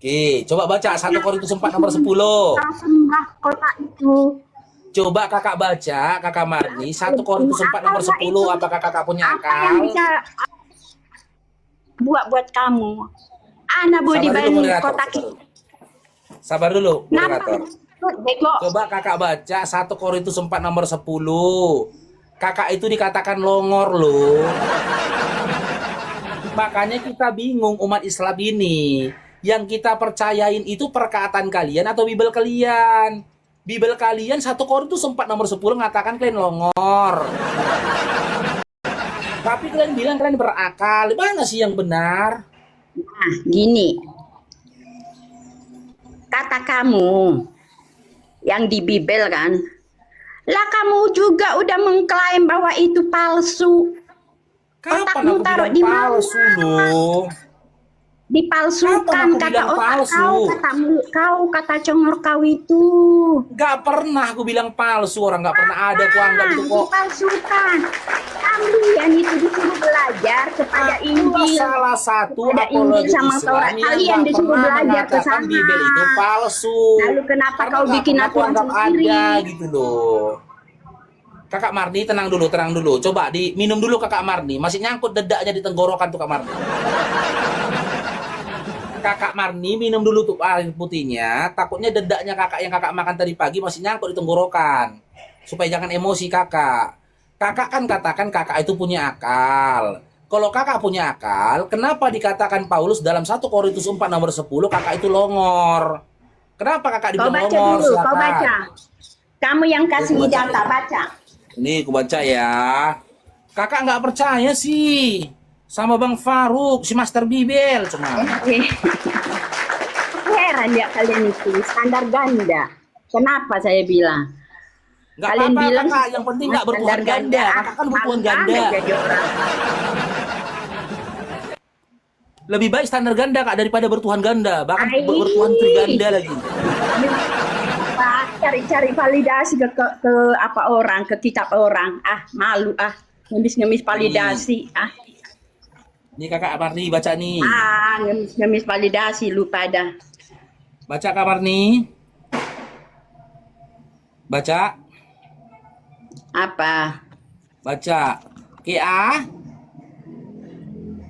Oke, coba baca 1 Korintus 4 nomor 10. Kita sembah kota itu. Coba kakak baca, kakak Marni, 1 Korintus 4 nomor 10. Apakah kakak punya Apa yang akal? bisa buat kamu? Ana Sabar Budi dulu, Bani moderator. kota Sabar kita. dulu. Sabar dulu, Kenapa? moderator. Bego. Coba kakak baca 1 Korintus 4 nomor 10. Kakak itu dikatakan longor loh. Makanya kita bingung umat Islam ini. Yang kita percayain itu perkataan kalian atau Bible kalian. Bible kalian 1 Korintus 4 nomor 10 mengatakan kalian longor. Tapi kalian bilang kalian berakal. Mana sih yang benar? Nah, gini. Kata kamu yang di Bible kan. Lah kamu juga udah mengklaim bahwa itu palsu. Kapan Otakmu aku taruh bilang di mana? palsu loh? Dipalsukan Kapan aku kata bilang otak palsu? kau, kata mulut kau, kata congor kau itu. Gak pernah aku bilang palsu. Orang gak pernah ada aku anggap itu kok. Dipalsukan. Kalian itu disuruh belajar kepada Akulah Injil. salah satu Kepada Injil apologi sama Islam Taurat. yang Kalian gak disuruh pernah belajar ke mengatakan sana. Bible itu palsu. Lalu kenapa Karena kau gak bikin pernah aku aturan anggap sendiri? ada gitu loh. Kakak Marni tenang dulu, tenang dulu. Coba diminum dulu Kakak Marni. Masih nyangkut dedaknya di tenggorokan tuh Kak Marni. Kakak Marni minum dulu tuh air putihnya. Takutnya dedaknya kakak yang kakak makan tadi pagi masih nyangkut di tenggorokan. Supaya jangan emosi kakak. Kakak kan katakan kakak itu punya akal. Kalau kakak punya akal, kenapa dikatakan Paulus dalam 1 Korintus 4 nomor 10 kakak itu longor? Kenapa kakak Kau dibilang baca longor? dulu, kau Silakan. baca. Kamu yang kasih Baca. data, baca. Nih, aku baca ya. Kakak nggak percaya sih sama Bang Faruk, si Master Bibel cuma. Heran ya kalian itu, standar ganda. Kenapa saya bilang? Nggak Kalian apa-apa bilang kakak, yang penting nggak bertuhan standar ganda. Kakak kan bertuhan ganda. Jadi orang. Lebih baik standar ganda kak daripada bertuhan ganda. Bahkan Ai. bertuhan triganda lagi. Cari-cari validasi ke apa orang, ke kitab orang. Ah, malu ah. Ngemis-ngemis validasi. Ah, Nih kakak Marni baca nih. ngemis-ngemis validasi lupa dah. Baca Kak Marni. Baca. Apa? Baca. Kia.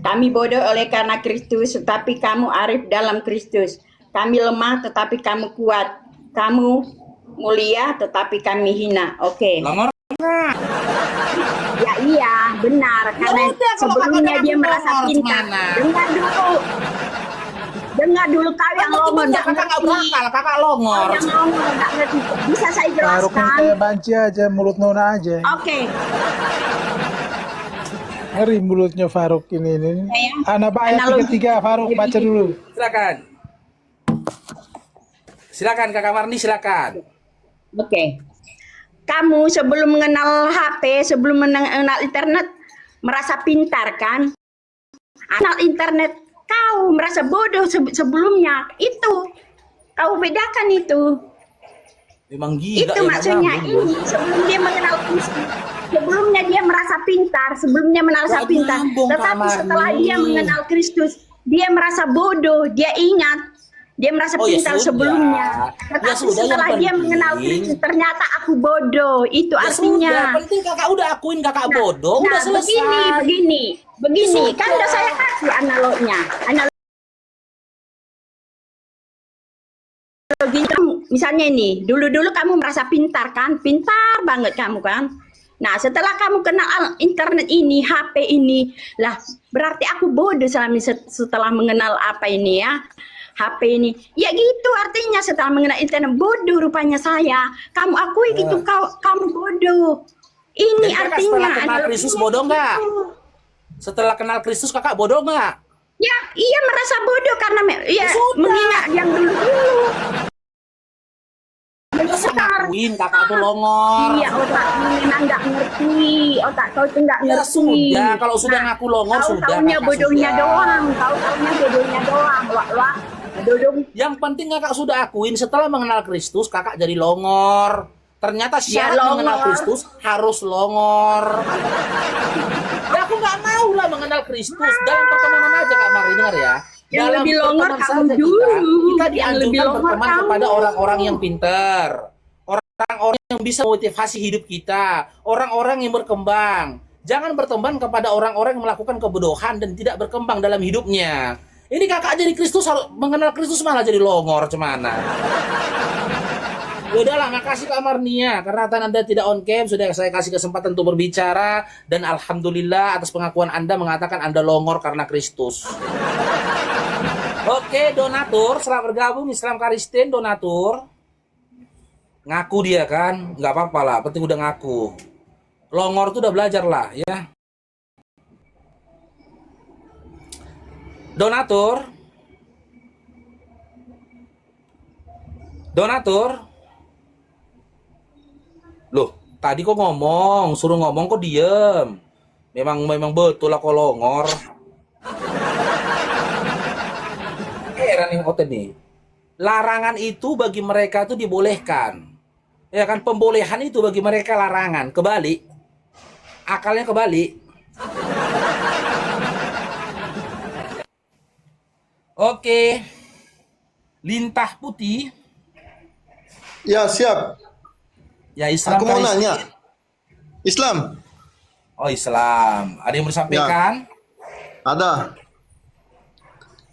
Kami bodoh oleh karena Kristus, tetapi kamu arif dalam Kristus. Kami lemah, tetapi kamu kuat. Kamu mulia, tetapi kami hina. Oke. Longor. Ya iya, benar. Karena udah, kalau sebelumnya kakak dia aku merasa longor, pintar. gimana? Dengar dulu kau yang longor, nggak Kakak nggak ngerti. berakal, kakak Kau longor. yang longor, nggak ngerti. Bisa saya Faruk ini jelaskan? kayak banci aja, mulut nona aja. Oke. Ngeri mulutnya Faruk ini. Anak ayat Analogi. 33, Faruk baca dulu. Silakan. Silakan Kakak Marni, silakan. Oke. Kamu sebelum mengenal HP, sebelum mengenal internet, merasa pintar kan? Kenal internet, kau merasa bodoh sebelumnya. Itu. Kau bedakan itu. Memang gila Itu ya, maksudnya nyambung. ini. Sebelum dia mengenal Kristus. Sebelumnya dia merasa pintar. Sebelumnya merasa Gak pintar. nyambung, Kak Tetapi setelah Marni. dia mengenal Kristus, dia merasa bodoh. Dia ingat. Dia merasa Oh, ya pintar sudah. sebelumnya. Ya Tetapi sudah, yang setelah dia penting. mengenal Kristus, ternyata aku bodoh. Itu Ya artinya. sudah, penting kakak udah akuin kakak bodoh, udah selesai. begini. Ya Kan sudah. udah saya kasih analoginya. Analogi kamu, misalnya ini, dulu-dulu kamu merasa pintar kan? Pintar banget kamu kan? Nah, setelah kamu kenal internet ini, HP ini, lah berarti aku bodoh setelah mengenal apa ini ya. HP ini. Ya gitu artinya setelah mengenal internet bodoh rupanya saya. Kamu akui gitu kamu bodoh. Ini Jadi kakak artinya setelah kenal analoginya Kristus bodoh nggak? gitu. Setelah kenal Kristus kakak bodoh nggak? Ya, iya merasa bodoh karena ya sudah. mengingat yang dulu-dulu. Ngakuin kakak tuh longor. Iya, otakmu memang nggak ngerti. Otak kau tuh nggak Ya ngerti. sudah, kalau sudah ngaku longor kau sudah. taunya kakak bodohnya sudah. doang. Kau taunya bodohnya doang. Wah, bodoh. Yang penting kakak sudah akuin setelah mengenal Kristus kakak jadi longor. Ternyata syarat longor. mengenal Kristus harus longor. Ya aku nggak mau lah mengenal Kristus. Dalam pertemanan aja Kak Mari, dengar ya. Yang Dalam lebih longgar berteman kamu saja dulu. kita Yang lebih dianjurkan longgar berteman kamu. kepada orang-orang yang pintar, orang-orang yang bisa motivasi hidup kita, orang-orang yang berkembang. Jangan berteman kepada orang-orang yang melakukan kebodohan dan tidak berkembang dalam hidupnya. Ini kakak jadi Kristus, harus mengenal Kristus malah jadi longor cemana. Ya udahlah, makasih Kak Marnia karena Anda tidak on cam, sudah saya kasih kesempatan untuk berbicara dan alhamdulillah atas pengakuan Anda mengatakan Anda longor karena Kristus. Oke, donatur, selamat bergabung Islam Karistin, donatur. Ngaku dia kan, nggak apa-apa lah, penting udah ngaku. Longor tuh udah belajar lah ya. Donatur. Donatur. Loh, tadi kok ngomong, suruh ngomong kok diem. Memang betul lah kok longor. Heran yang oten nih. Larangan itu bagi mereka itu dibolehkan. Ya kan, pembolehan itu bagi mereka larangan. Kebalik. Akalnya kebalik. Oke. Lintah putih. Ya, siap. Ya Islam Aku mau Karistin. nanya. Islam, Oh Islam. Ada yang disampaikan? ada.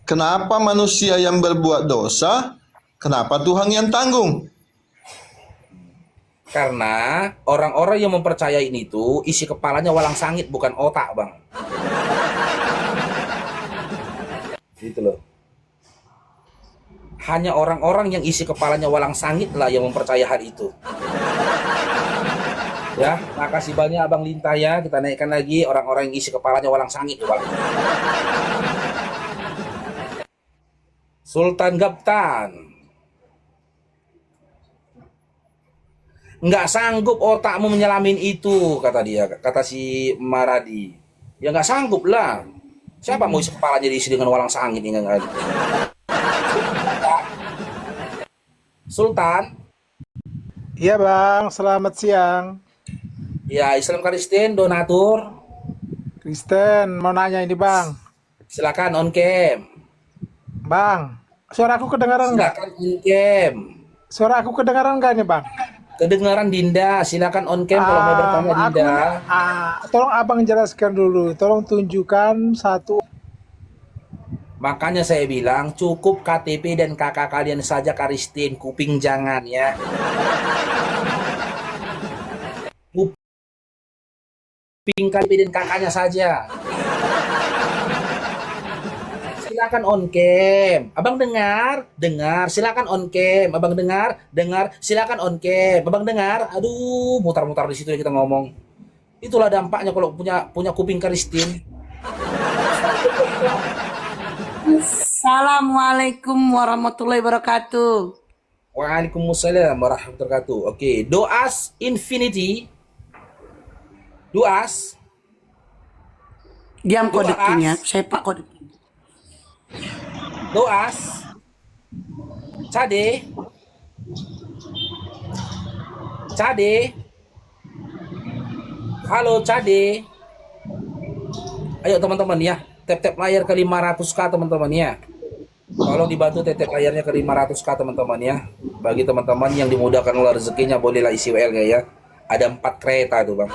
Kenapa manusia yang berbuat dosa, kenapa Tuhan yang tanggung? Karena orang-orang yang mempercayai ini tuh isi kepalanya walang sangit bukan otak, Bang. Gitu loh. Hanya orang-orang yang isi kepalanya walang sangit lah yang mempercaya hal itu. Ya, makasih banyak Abang Lintah ya. Kita naikkan lagi orang-orang yang isi kepalanya walang sangit. Walang. Sultan Gaptan. Nggak sanggup otakmu menyelamin itu, kata dia, kata si Maradi. Ya nggak sanggup lah. Siapa mau isi kepalanya diisi dengan walang sangit ini nggak ada. Sultan. Iya bang, selamat siang. Ya, Islam Karistin, donatur. Kristen, mau nanya ini bang. Silakan on cam. Bang, suara aku kedengaran nggak? Silakan on cam. Suara aku kedengaran nggak nih bang? Kedengaran Dinda, silakan on cam kalau mau bertanya Dinda. Tolong abang jelaskan dulu. Tolong tunjukkan satu. Makanya saya bilang cukup KTP dan kakak kalian saja Karistin, kuping jangan ya. Kuping KTP dan kakaknya saja. Silakan on cam. Abang dengar, silakan on cam. Abang dengar, silakan on cam. Abang dengar, aduh, mutar-mutar di situ ya kita ngomong. Itulah dampaknya kalau punya kuping Karistin. Assalamualaikum warahmatullahi wabarakatuh. Waalaikumsalam warahmatullahi wabarakatuh. Oke, Doas Infinity. Doas. Diam Doas. kodenya, saya pak kode. Doas. Cade. Cade. Halo Cade. Ayo teman-teman ya, tap-tap layar ke 500k teman-teman ya. Tolong dibantu tap layarnya ke 500k teman-teman ya. Bagi teman-teman yang dimudahkan oleh rezekinya bolehlah isi WL ya. Ada 4 kereta tuh bang.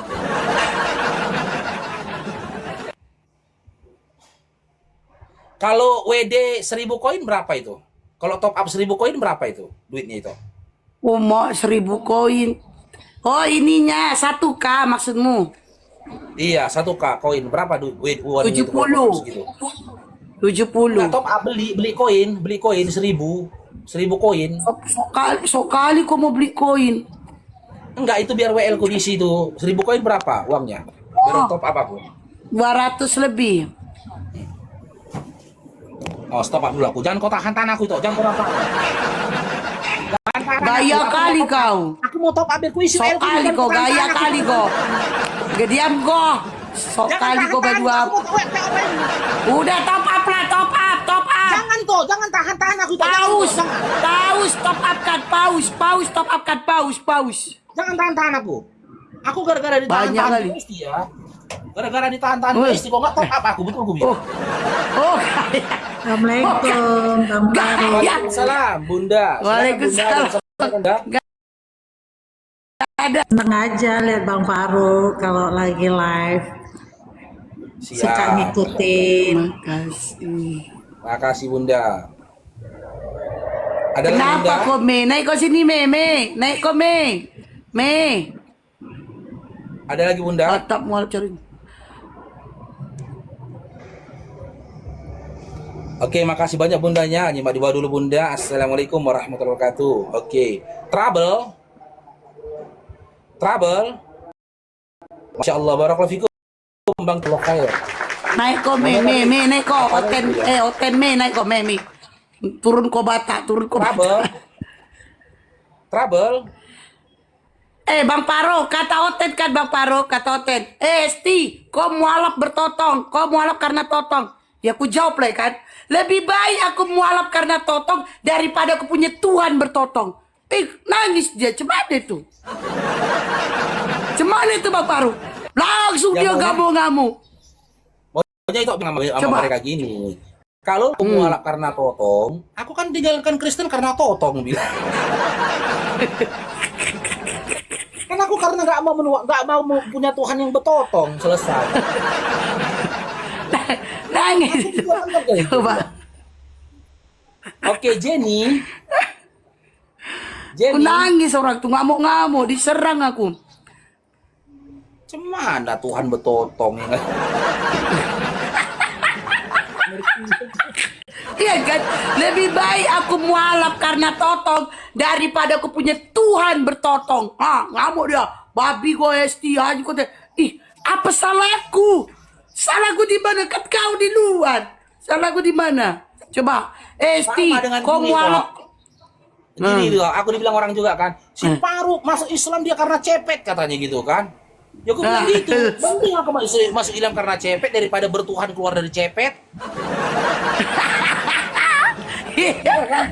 Kalau WD 1000 koin berapa itu? Kalau top up 1000 koin berapa itu duitnya itu? Mau 1000 koin. Oh ininya 1K maksudmu? Iya 1k koin berapa duit? 70. Gitu. 70. Nah, top up beli koin 1000 koin. Sekali kau mau beli koin. Enggak, itu biar WL ku diisi itu. 1000 koin berapa uangnya? Biar top up aku. 200 lebih. Oh, stop up dulu aku. Jangan kau tahan aku itu. Jangan kau tahan. Gaya kali kau. Aku mau top up biar ku isi WL. Kali kau, gaya kali kau. Gediam kau. Sok kali kau berdua. Udah top up lah, top up. Jangan toh, jangan tahan aku. Paus, top up kan, paus, top up kan, paus. Jangan tahan aku. Aku gara-gara ditahan Banyak kali. Pasti ya. Gara-gara ditahan-tahan pasti kok nggak top up aku betul gue bilang. Oh, Assalamualaikum, Bang Faru. Waalaikumsalam, Bunda. Silakan, Waalaikumsalam. Bunda. Bunda. Seneng aja lihat Bang Faru kalau lagi live. Suka Siap. ngikutin. Makasih. Makasih, Bunda. Ada lagi, Bunda? Kenapa kok Me? Naik kau sini Me. Naik kau Me. Ada lagi, Bunda? Atap mau cari. Oke, makasih banyak bundanya. Nyimak di bawah dulu bunda. Assalamualaikum warahmatullahi wabarakatuh. Oke, trouble. Masya Allah, barakallahu fikum. Bang Tulok Khair. Naik kau Me. Naik kau. Oten Me. Naik kau Me. Turun kau Batak. Trouble. Bang Paro, kata Oten kan Bang Paro, kata Oten. Esti, kau mualaf bertotong. Kau mualaf karena totong. Ya aku jawab lah kan. Lebih baik aku mualaf karena totong daripada aku punya Tuhan bertotong. Nangis dia, cemana itu? Cemana itu Bang Paru? Langsung dia ngamuk-ngamuk. Pokoknya itu sama Coba. mereka gini. Kalau aku mualaf karena totong, aku kan dijalankan Kristen karena totong bilang. Kan aku karena nggak mau punya Tuhan yang bertotong, selesai. Nangis. Coba. Oke, Jenny. Aku nangis orang tuh ngamuk-ngamuk, diserang aku. Cemana Tuhan bertotong ya? Iya kan? Lebih baik aku mualaf karena totong daripada aku punya Tuhan bertotong. Ngamuk dia. Babi gue esti aja kau. Apa salahku? Salahku di mana? Kan kau di luar. Salahku di mana? Coba, Esti, kau mualaf. Gini juga, aku dibilang orang juga kan, si Paru masuk Islam dia karena cepet katanya gitu kan. Ya aku bilang gitu, mending aku masuk Islam karena cepet daripada bertuhan keluar dari cepet. Ya kan?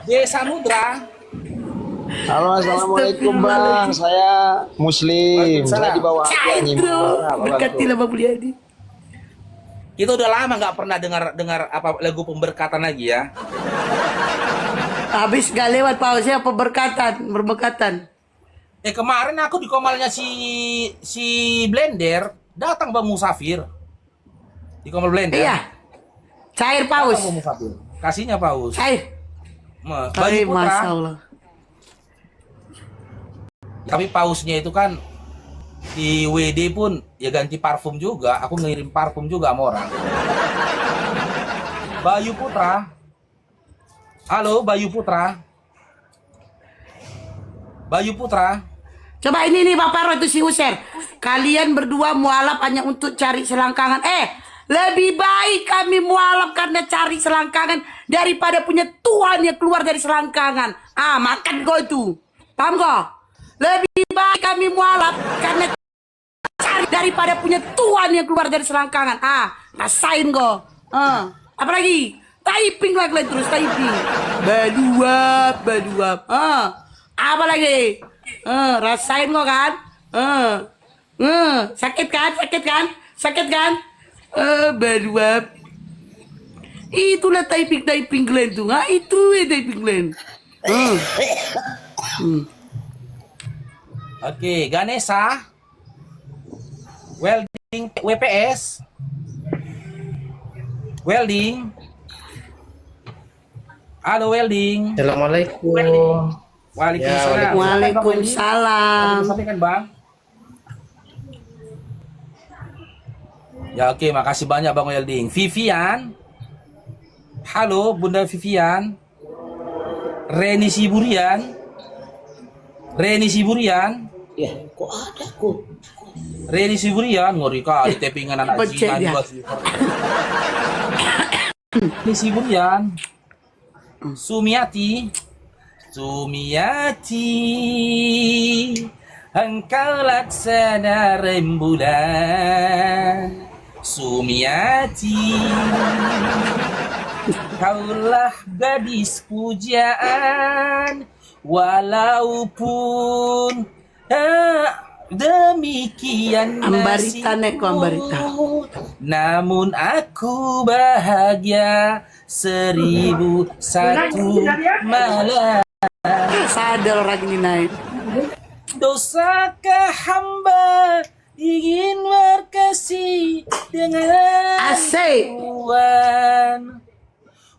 Desa Samudra. Halo, assalamualaikum bang. Saya Muslim. Saya di bawah aja nyimak. Berkatilah Bang Mulyadi. Kita udah lama nggak pernah dengar apa lagu pemberkatan lagi ya. Habis gak lewat pausnya berberkatan. Kemarin aku di komalnya si Blender datang Bang Musafir. Di komal Blender. Iya. Cair paus. Datang Bang Musafir. Kasihnya paus. Cair. Baju Putra. Masya Allah. Tapi pausnya itu kan di WD pun ya ganti parfum juga. Aku ngirim parfum juga sama orang. Bayu Putra. Halo Bayu Putra. Bayu Putra. Coba ini nih Bapak Ro itu si User. Kalian berdua mualaf hanya untuk cari selangkangan. Lebih baik kami mualaf karena cari selangkangan daripada punya Tuhan yang keluar dari selangkangan. Makan kau itu. Paham kau? Lebih baik kami mualaf karena cari daripada punya Tuhan yang keluar dari selangkangan. Rasain kau. Apalagi? Typing lagi terus typing. Baduap. Apa lagi? Rasain kau kan? Sakit kan? Baduap. Itulah typing Glenn tuh. Itu typing Glenn. Oke, Ganesha. Welding WPS. Welding. Halo Welding. Assalamualaikum. Waalaikumsalam. Waalaikumsalam. Sampaikan Bang. Ya oke, makasih banyak Bang Welding. Vivian. Halo Bunda Vivian. Reni Siburian. Ya, kok ada kok? Reni Siburian, ngori kali tapingan anak Becek Cina dia. juga. Reni Siburian. Sumiati, engkau laksana rembulan. Sumiati, kaulah gadis pujaan, walaupun Demikian Ambarita, Nek, ko Ambarita. namun aku bahagia 1001 malam. Sadar orang ini naik. Dosakah hamba ingin berkasih dengan Asik. Tuhan?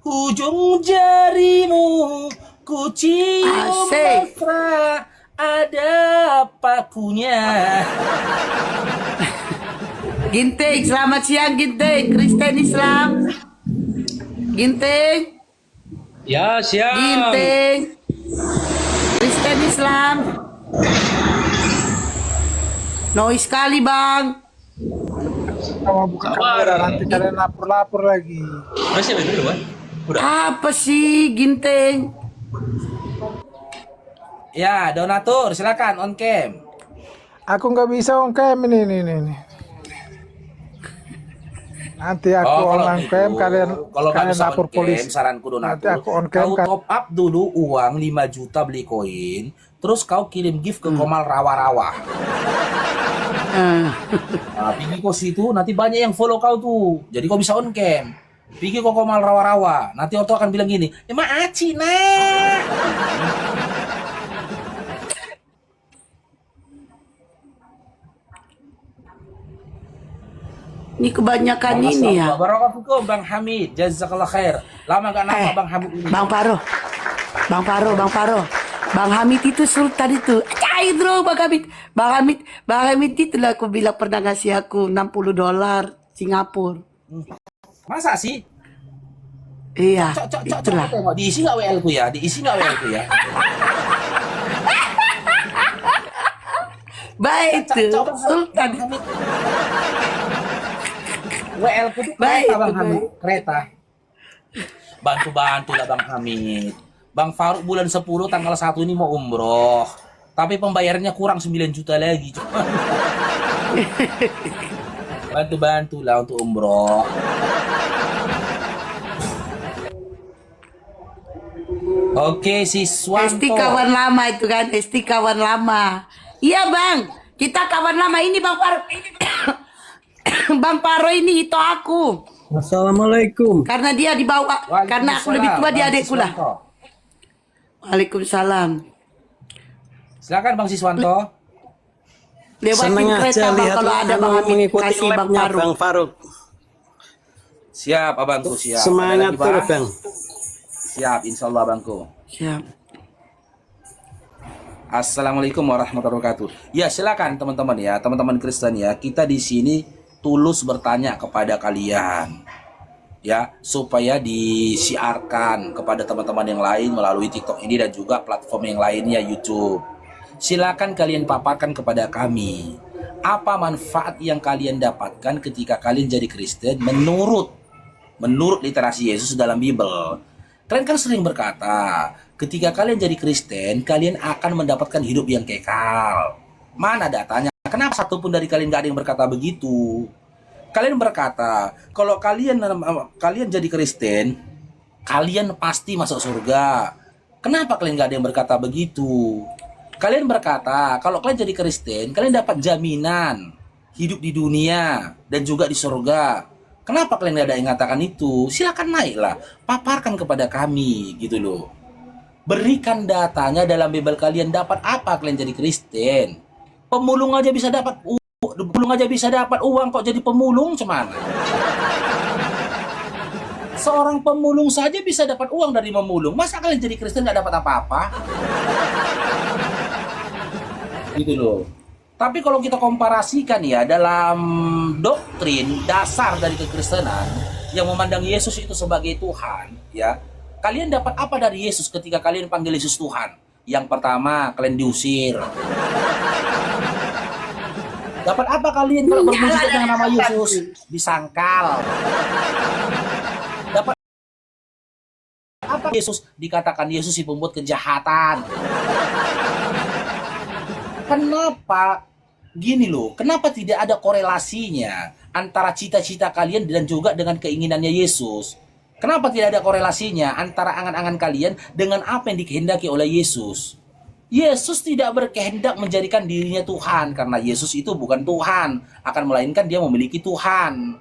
Ujung jarimu ku cium Asik. mesra, ada pakunya. Ginting, selamat siang Ginting. Kristen Islam. Ginting. Ya, siap. Ginting. Kristen Islam. Noise sekali bang. Sama buka kamera nanti kalian lapor-lapor lagi. Masih ada dulu, Bang? Udah. Apa sih Ginting? Ya, donatur silakan on cam. Aku nggak bisa on cam ini. Nanti aku on cam kalian kalau nggak kalian bisa lapor on cam, polisi. saranku Nanti donatur, aku on cam kau kan. top up dulu uang 5 juta beli koin, terus kau kirim gift ke Komal Rawa-Rawa. Nah, pergi kau situ, nanti banyak yang follow kau tuh. Jadi kau bisa on cam. Pergi kau Komal Rawa-Rawa. Nanti Oto akan bilang gini, emang aci nah. Ini kebanyakan ini ya. Barakatuh Bang Hamid, jazakallah khair. Lama gak nampak Bang Hamid ini. Bang Paro. Bang Hamid itu sultan itu. Cair bro Bang Hamid. Bang Hamid itu lah aku bilang pernah ngasih aku $60 Singapura. Masa sih? Iya, Cok, itulah. tengok. Diisi nggak WL ku ya? Baik itu, sultan. WL ku tuh Baik, kereta Bang baik. Hamid, kereta. Bantu lah Bang Hamid. Bang Faruk bulan 10 tanggal 1 ini mau umroh. Tapi pembayarannya kurang 9 juta lagi. Bantulah untuk umroh. Oke, Siswanto. Esti kawan lama itu kan, Esti kawan lama. Iya bang, kita kawan lama ini Bang Paro. Bang Paro ini itu aku. Assalamualaikum. Karena dia dibawa, karena aku lebih tua dia Bang adekku lah. Siswanto. Waalaikumsalam. Silakan Bang Siswanto. Lewatin Senang kereta aja bang lihat kalau ada Bang Abang Hamid mengikuti kasih Bang labnya Paro. Bang Faruk. Siap abangku, siap. Semangat Ada lagi, terus Bang. Siap, insya Allah abangku. Siap. Assalamualaikum warahmatullahi wabarakatuh. Ya silakan teman-teman ya, teman-teman Kristen ya. Kita di sini tulus bertanya kepada kalian, ya, supaya disiarkan kepada teman-teman yang lain melalui TikTok ini dan juga platform yang lainnya YouTube. Silakan kalian paparkan kepada kami apa manfaat yang kalian dapatkan ketika kalian jadi Kristen menurut literasi Yesus dalam Bible. Kalian kan sering berkata, ketika kalian jadi Kristen, kalian akan mendapatkan hidup yang kekal. Mana datanya? Kenapa satupun dari kalian gak ada yang berkata begitu? Kalian berkata, kalau kalian jadi Kristen, kalian pasti masuk surga. Kenapa kalian gak ada yang berkata begitu? Kalian berkata, kalau kalian jadi Kristen, kalian dapat jaminan hidup di dunia dan juga di surga. Kenapa kalian gak ada yang mengatakan itu? Silakan naiklah, paparkan kepada kami gitu loh. Berikan datanya dalam Bible kalian, dapat apa kalian jadi Kristen? Pemulung aja bisa dapat uang kok jadi pemulung cuman. Seorang pemulung saja bisa dapat uang dari memulung. Masa kalian jadi Kristen nggak dapat apa-apa? Gitu loh. Tapi kalau kita komparasikan ya dalam doktrin dasar dari kekristenan yang memandang Yesus itu sebagai Tuhan, ya. Kalian dapat apa dari Yesus ketika kalian panggil Yesus Tuhan? Yang pertama, kalian diusir. Dapat apa kalian kalau bermujizat dengan nama Yesus? Disangkal. Dapat apa Yesus? Dikatakan Yesus si pembuat kejahatan. Kenapa gini loh? Kenapa tidak ada korelasinya antara cita-cita kalian dan juga dengan keinginannya Yesus? Kenapa tidak ada korelasinya antara angan-angan kalian dengan apa yang dikehendaki oleh Yesus? Yesus tidak berkehendak menjadikan dirinya Tuhan karena Yesus itu bukan Tuhan, akan melainkan dia memiliki Tuhan.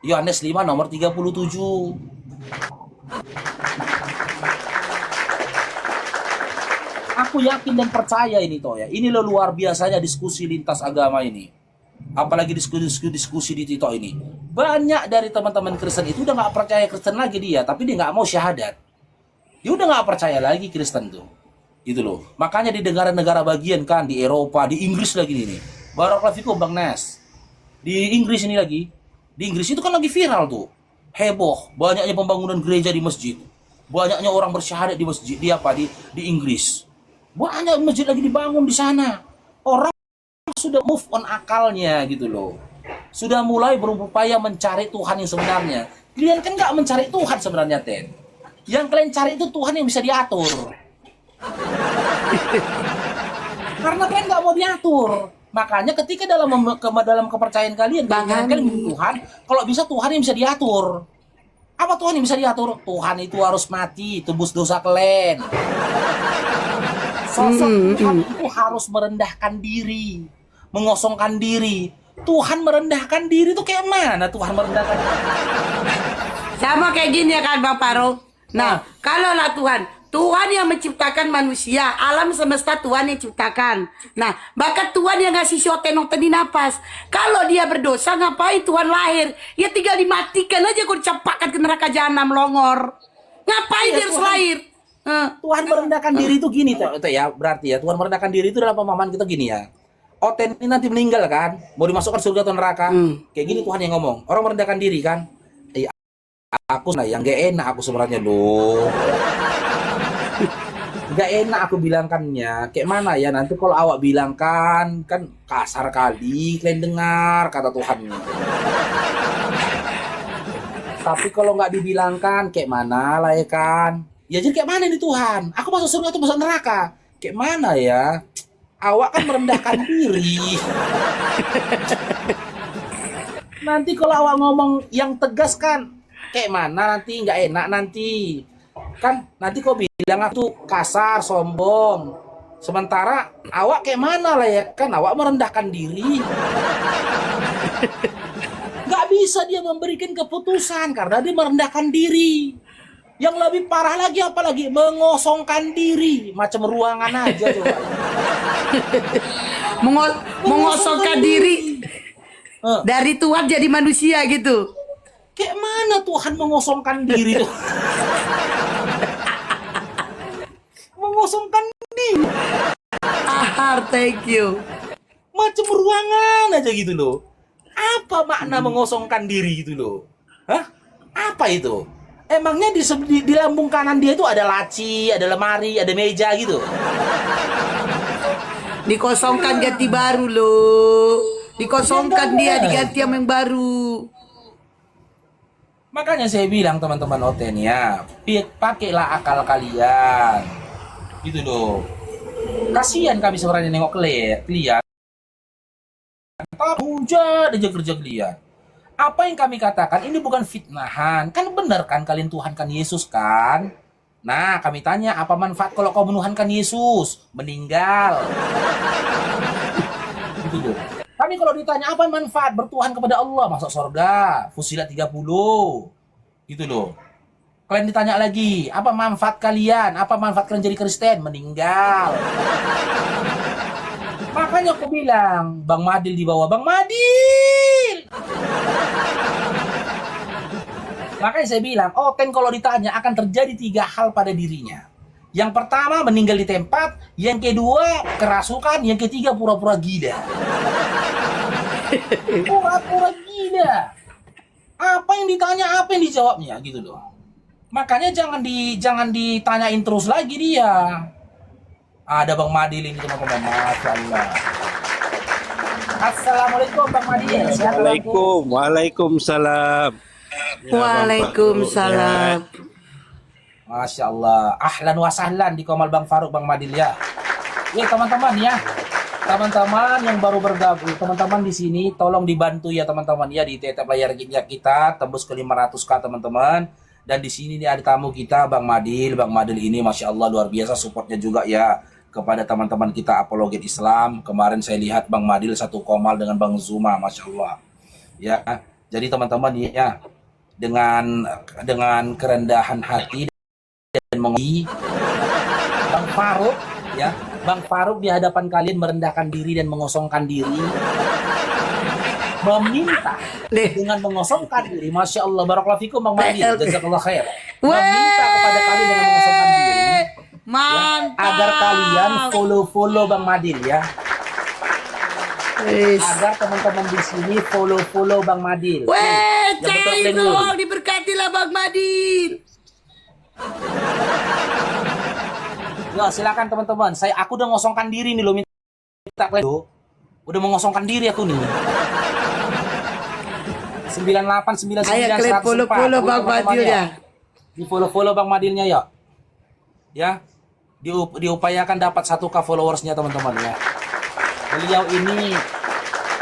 Yohanes 5 nomor 37. Aku yakin dan percaya ini toh ya. Ini luar biasanya diskusi lintas agama ini. Apalagi diskusi di TikTok ini. Banyak dari teman-teman Kristen itu udah nggak percaya Kristen lagi dia, tapi dia nggak mau syahadat. Dia udah nggak percaya lagi Kristen tuh. Gitu loh. Makanya di negara-negara bagian kan, di Eropa, di Inggris lagi nih. Barakallahu fikum Bang Nes. Di Inggris ini lagi. Di Inggris itu kan lagi viral tuh. Heboh, banyaknya pembangunan gereja di masjid. Banyaknya orang bersyahadat di masjid di Inggris. Banyak masjid lagi dibangun di sana. Orang sudah move on akalnya gitu loh. Sudah mulai berupaya mencari Tuhan yang sebenarnya. Kalian kan nggak mencari Tuhan sebenarnya, Ten. Yang kalian cari itu Tuhan yang bisa diatur. Karena kalian nggak mau diatur. Makanya ketika dalam kepercayaan kalian milih Tuhan, kalau bisa Tuhan yang bisa diatur. Apa Tuhan yang bisa diatur? Tuhan itu harus mati, tebus dosa kalian. Sosok Tuhan itu harus merendahkan diri, mengosongkan diri. Tuhan merendahkan diri itu kayak mana Tuhan merendahkan diri? Sama kayak gini ya kan Bang Faro. Nah, kalaulah Tuhan yang menciptakan manusia, alam semesta Tuhan yang ciptakan. Nah, bahkan Tuhan yang ngasih shotenok tadi napas. Kalau dia berdosa, ngapain Tuhan lahir? Ya tinggal dimatikan aja, kok dicampakkan ke neraka jahanam longor. Ngapain dia harus lahir? Tuhan merendahkan diri itu gini tuh ya, berarti ya Tuhan merendahkan diri itu dalam pemahaman kita gini ya. Oten ini nanti meninggal kan, mau dimasukkan surga atau neraka. Kayak gini Tuhan yang ngomong. Orang merendahkan diri kan. Aku yang gak enak aku sebenarnya loh. Gak enak aku bilangkannya. Kayak mana ya nanti kalau awak bilangkan kan kasar kali kalian dengar kata Tuhan. Tapi kalau nggak dibilangkan kayak mana lah ya kan. Ya jadi kayak mana nih Tuhan? Aku masuk surga atau masuk neraka? Kayak mana ya? Awak kan merendahkan diri. Nanti kalau awak ngomong yang tegas kan kayak mana nanti nggak enak nanti. Kan nanti kau bilang aku kasar, sombong. Sementara awak kayak mana lah ya kan? Awak merendahkan diri. Nggak bisa dia memberikan keputusan karena dia merendahkan diri. Yang lebih parah lagi apalagi mengosongkan diri, macam ruangan aja coba. Mengosongkan diri dari Tuhan jadi manusia gitu. Kayak mana Tuhan mengosongkan diri tuh? Mengosongkan diri. Thank you. Macam ruangan aja gitu loh. Apa makna mengosongkan diri gitu loh? Hah? Apa itu? Emangnya di lambung kanan dia itu ada laci, ada lemari, ada meja gitu? Dikosongkan ganti baru loh. Dikosongkan dia diganti yang baru. Makanya saya bilang teman-teman Oten ya, pakailah akal kalian. Gitu loh. Kasihan kami sebenarnya nengok kalian. Hujat aja kerja kalian. Apa yang kami katakan ini bukan fitnahan. Kan benar kan kalian tuhankan Yesus kan? Nah, kami tanya apa manfaat kalau kau menuhankan Yesus? Meninggal. Gitu loh. Kami kalau ditanya apa manfaat bertuhan kepada Allah? Masuk surga. Fusilat 30. Gitu loh. Kalian ditanya lagi, apa manfaat kalian? Apa manfaat kalian jadi Kristen? Meninggal. Makanya aku bilang, Bang Madil di bawah. Bang Madil! Makanya saya bilang, Oten kalau ditanya akan terjadi 3 hal pada dirinya. Yang pertama meninggal di tempat, yang kedua kerasukan, yang ketiga pura-pura gila. Pura-pura gila. Apa yang ditanya, apa yang dijawabnya gitu loh. Makanya jangan ditanyain terus lagi dia. Ada Bang Madil ini teman-teman, Masya Allah. Assalamualaikum Bang Madil. Waalaikumsalam. Waalaikumsalam. Masya Allah. Ahlan wa sahlan di Komal Bang Faruk, Bang Madil ya. Ya teman-teman ya. Teman-teman yang baru bergabung, teman-teman di sini tolong dibantu ya teman-teman ya di tetap layar kita tembus ke 500k teman-teman. Dan di sini nih ada tamu kita Bang Madil. Bang Madil ini Masya Allah luar biasa supportnya juga ya. kepada teman-teman kita apologet Islam. Kemarin saya lihat Bang Madil satu komal dengan Bang Zuma, Masya Allah. Ya, jadi teman-teman ya, dengan kerendahan hati dan mengerti, Bang Faruk ya, Bang Faruk di hadapan kalian merendahkan diri dan mengosongkan diri, meminta dengan mengosongkan diri. Masya Allah, barakallahu fikum Bang Madil, jazakallah khair. Meminta kepada kalian dengan mengosongkan diri, Mantap. ya, agar kalian follow Bang Madil ya. Agar teman-teman di sini follow Bang Madil. Weh, Yang betul, cair Glenn Nur. dong, diberkatilah Bang Madil. Ya, silakan teman-teman. Aku udah ngosongkan diri nih lo, minta kalian. Udah mengosongkan diri aku nih. 9899 Ayo kalian follow Bang Madil ya. Di follow Bang Madilnya ya. Ya. Diupayakan dapat 1K followersnya teman-teman ya. Beliau ini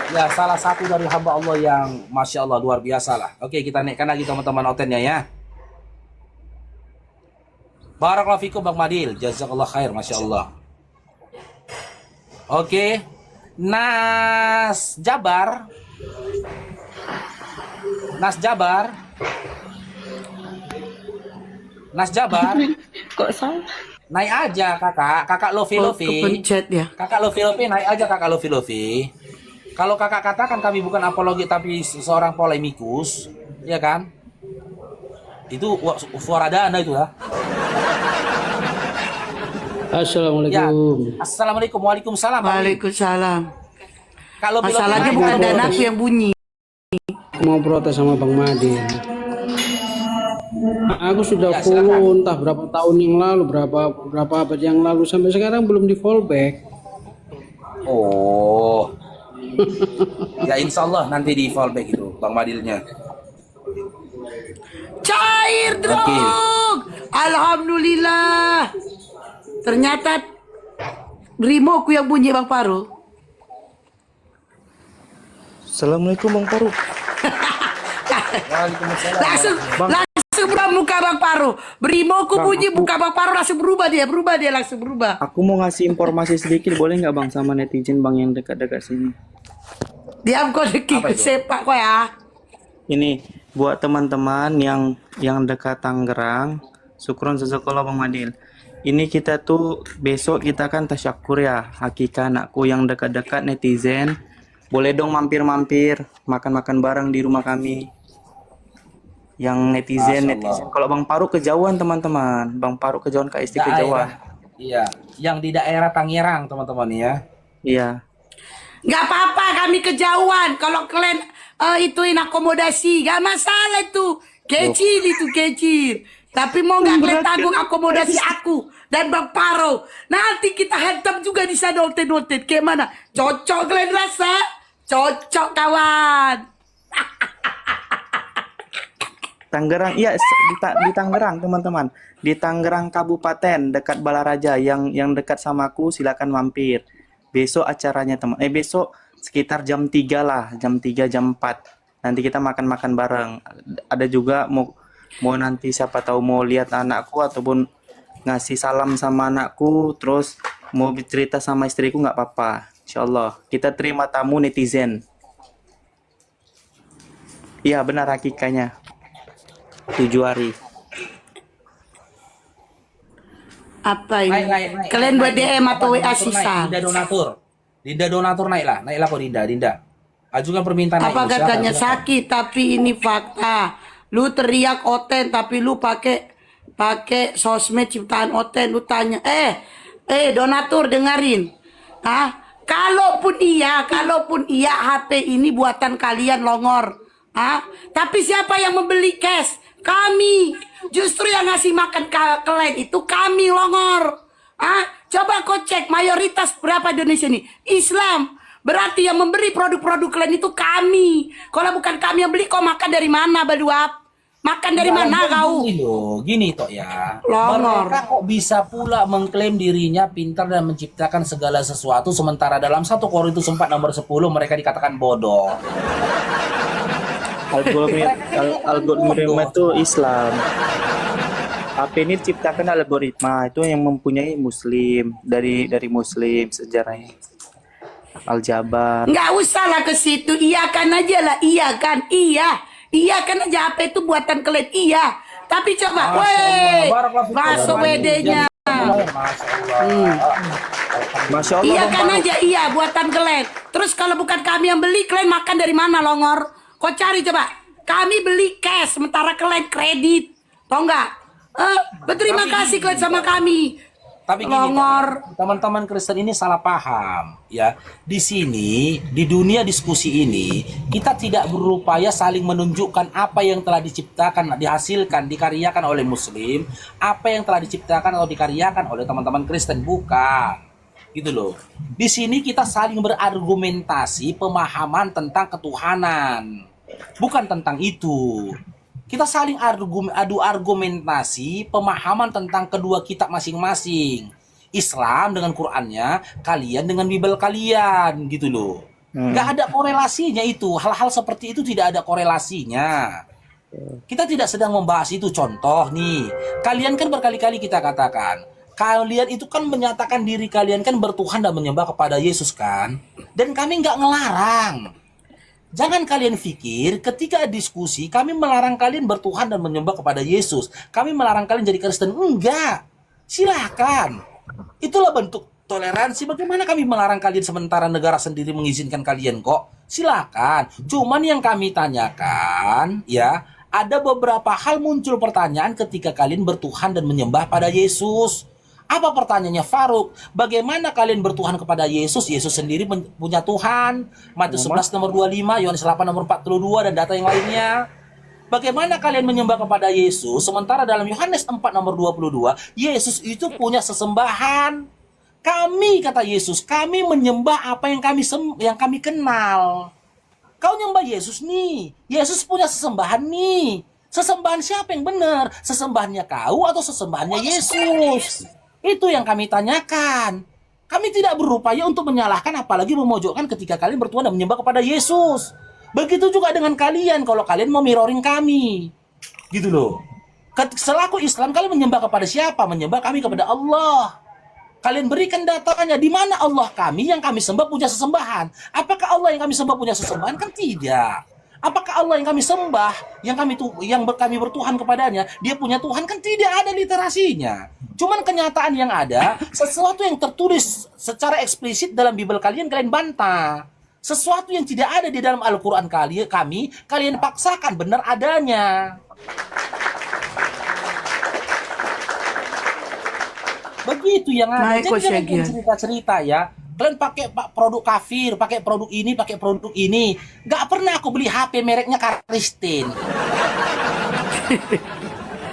ya salah satu dari hamba Allah yang Masya Allah luar biasa lah. Oke, kita naikkan lagi teman-teman otennya ya. Barakallahu fikum Bang Madil, jazakallah khair, Masya Allah. Oke, Nas Jabar Kok salah? naik aja kakak Lofi. Kepencet ya. Kakak Lofi, naik aja kakak Lofi. Kalau kakak katakan kami bukan apologi tapi seorang polemikus, ya kan? Itu suara dana itu ya. Assalamualaikum. Assalamualaikum, waalaikumsalam. Waalaikumsalam. Kalau Masalahnya bukan danaku yang bunyi. Aku mau protes sama Bang Madin. Aku sudah Ya, follow entah berapa tahun yang lalu, berapa abad yang lalu, sampai sekarang belum di follow back. Oh. Ya insya Allah nanti di fallback itu Bang Madilnya. Cair dong. Alhamdulillah. Ternyata remoku yang bunyi Bang Paru. Assalamualaikum Bang Paru. Waalaikumsalam. Langsung muka Bang Paru. Berimoku bunyi muka Bang Paru langsung berubah dia langsung berubah. Aku mau ngasih informasi sedikit, boleh nggak Bang, sama netizen Bang yang dekat-dekat sini? Diam kau deki sepak kau ya. Ini buat teman-teman yang dekat Tangerang, syukron sesekolah Bang Madil. Ini kita tuh besok kita kan tasyakur ya, hakika anakku yang dekat-dekat netizen. Boleh dong mampir-mampir, makan-makan bareng di rumah kami. Yang netizen. Kalau Bang Paru kejauhan teman-teman, Bang Paru kejauhan KST kejauhan. Iya, yang di daerah Tangerang teman-teman ya. Iya. Nggak apa-apa kami kejauhan. Kalau kalian ituin akomodasi, nggak masalah itu. Kecil. Tapi mau nggak kalian tanggung akomodasi aku dan Bang Paro. Nanti kita hantam juga di sana notet. Kayak mana? Cocok kalian rasa? Cocok kawan. Tangerang, iya di Tangerang teman-teman. Di Tangerang Kabupaten dekat Balaraja yang dekat sama aku silakan mampir. Besok acaranya teman. Besok sekitar jam 3 lah, jam 3 jam 4. Nanti kita makan-makan bareng. Ada juga mau nanti siapa tahu mau lihat anakku ataupun ngasih salam sama anakku, terus mau cerita sama istriku nggak apa-apa. Insyaallah kita terima tamu netizen. Iya benar hakikanya. 7 hari. Apa ini? Naik. Kalian buat DM atau WA sisa. Dinda donatur naiklah kok Dinda. Ajukan permintaan Apa naik. katanya Silakan. sakit tapi ini fakta. Lu teriak Oten tapi lu pakai sosmed ciptaan Oten. Lu tanya, donatur dengerin. Kalaupun iya HP ini buatan kalian longor. Tapi siapa yang membeli cash? Kami. Justru yang ngasih makan kalian itu kami longor. Coba kau cek mayoritas berapa Indonesia ini? Islam. Berarti yang memberi produk-produk kalian itu kami. Kalau bukan kami yang beli, kau makan dari mana Baduap? Makan dari mana kau? Gini toh ya. Longor. Mereka kok bisa pula mengklaim dirinya pintar dan menciptakan segala sesuatu sementara dalam 1 Korintus 4 nomor 10 mereka dikatakan bodoh. Algoritma itu Islam. HP ini diciptakan algoritma itu yang mempunyai Muslim dari Muslim sejarahnya. Aljabar. Nggak usah lah ke situ, iya kan aja lah, iya kan, iya kan aja HP itu buatan kalian, iya. Tapi coba, weh, masuk WD-nya. Masya Allah. Iya kan aja, iya buatan kalian. Terus kalau bukan kami yang beli, kalian makan dari mana, Longor? Kau cari coba. Kami beli cash, sementara kalian kredit, tau nggak? Berterima kasih kalian sama kami. Tapi gini, teman-teman Kristen ini salah paham ya. Di sini, di dunia diskusi ini, kita tidak berupaya saling menunjukkan apa yang telah diciptakan, dihasilkan, dikaryakan oleh Muslim, apa yang telah diciptakan atau dikaryakan oleh teman-teman Kristen, bukan. Gitu loh. Di sini kita saling berargumentasi pemahaman tentang ketuhanan, bukan tentang itu. Kita saling adu argumentasi pemahaman tentang kedua kitab masing-masing. Islam dengan Qurannya, kalian dengan Bible kalian, gitu loh. Nggak ada korelasinya itu. Hal-hal seperti itu tidak ada korelasinya. Kita tidak sedang membahas itu. Contoh nih, kalian kan berkali-kali kita katakan, kalian itu kan menyatakan diri kalian kan bertuhan dan menyembah kepada Yesus kan. Dan kami nggak ngelarang. Jangan kalian pikir ketika diskusi kami melarang kalian bertuhan dan menyembah kepada Yesus. Kami melarang kalian jadi Kristen. Enggak. Silakan. Itulah bentuk toleransi. Bagaimana kami melarang kalian sementara negara sendiri mengizinkan kalian kok? Silakan. Cuman yang kami tanyakan ya, ada beberapa hal muncul pertanyaan ketika kalian bertuhan dan menyembah pada Yesus. Apa pertanyaannya Faruk? Bagaimana kalian bertuhan kepada Yesus? Yesus sendiri punya Tuhan. Matius 11 nomor 25, Yohanes 8 nomor 42 dan data yang lainnya. Bagaimana kalian menyembah kepada Yesus sementara dalam Yohanes 4 nomor 22, Yesus itu punya sesembahan. Kami, kata Yesus, kami menyembah apa yang kami kenal. Kau nyembah Yesus nih. Yesus punya sesembahan nih. Sesembahan siapa yang benar? Sesembahannya kau atau sesembahannya Yesus? Itu yang kami tanyakan. Kami tidak berupaya untuk menyalahkan apalagi memojokkan ketika kalian bertuhan dan menyembah kepada Yesus. Begitu juga dengan kalian kalau kalian mau mirroring kami. Gitu loh. Selaku Islam kalian menyembah kepada siapa? Menyembah kami kepada Allah. Kalian berikan datanya di mana Allah kami yang kami sembah punya sesembahan. Apakah Allah yang kami sembah punya sesembahan? Kan tidak. Apakah Allah yang kami sembah, yang kami bertuhan kepadanya, dia punya Tuhan? Kan tidak ada literasinya. Cuman kenyataan yang ada, sesuatu yang tertulis secara eksplisit dalam Bible kalian bantah. Sesuatu yang tidak ada di dalam Al-Quran kalian paksakan benar adanya. Begitu yang ada. Jadi jangan cerita-cerita ya. Kalian pakai produk kafir, pakai produk ini. Gak pernah aku beli HP mereknya Karisten.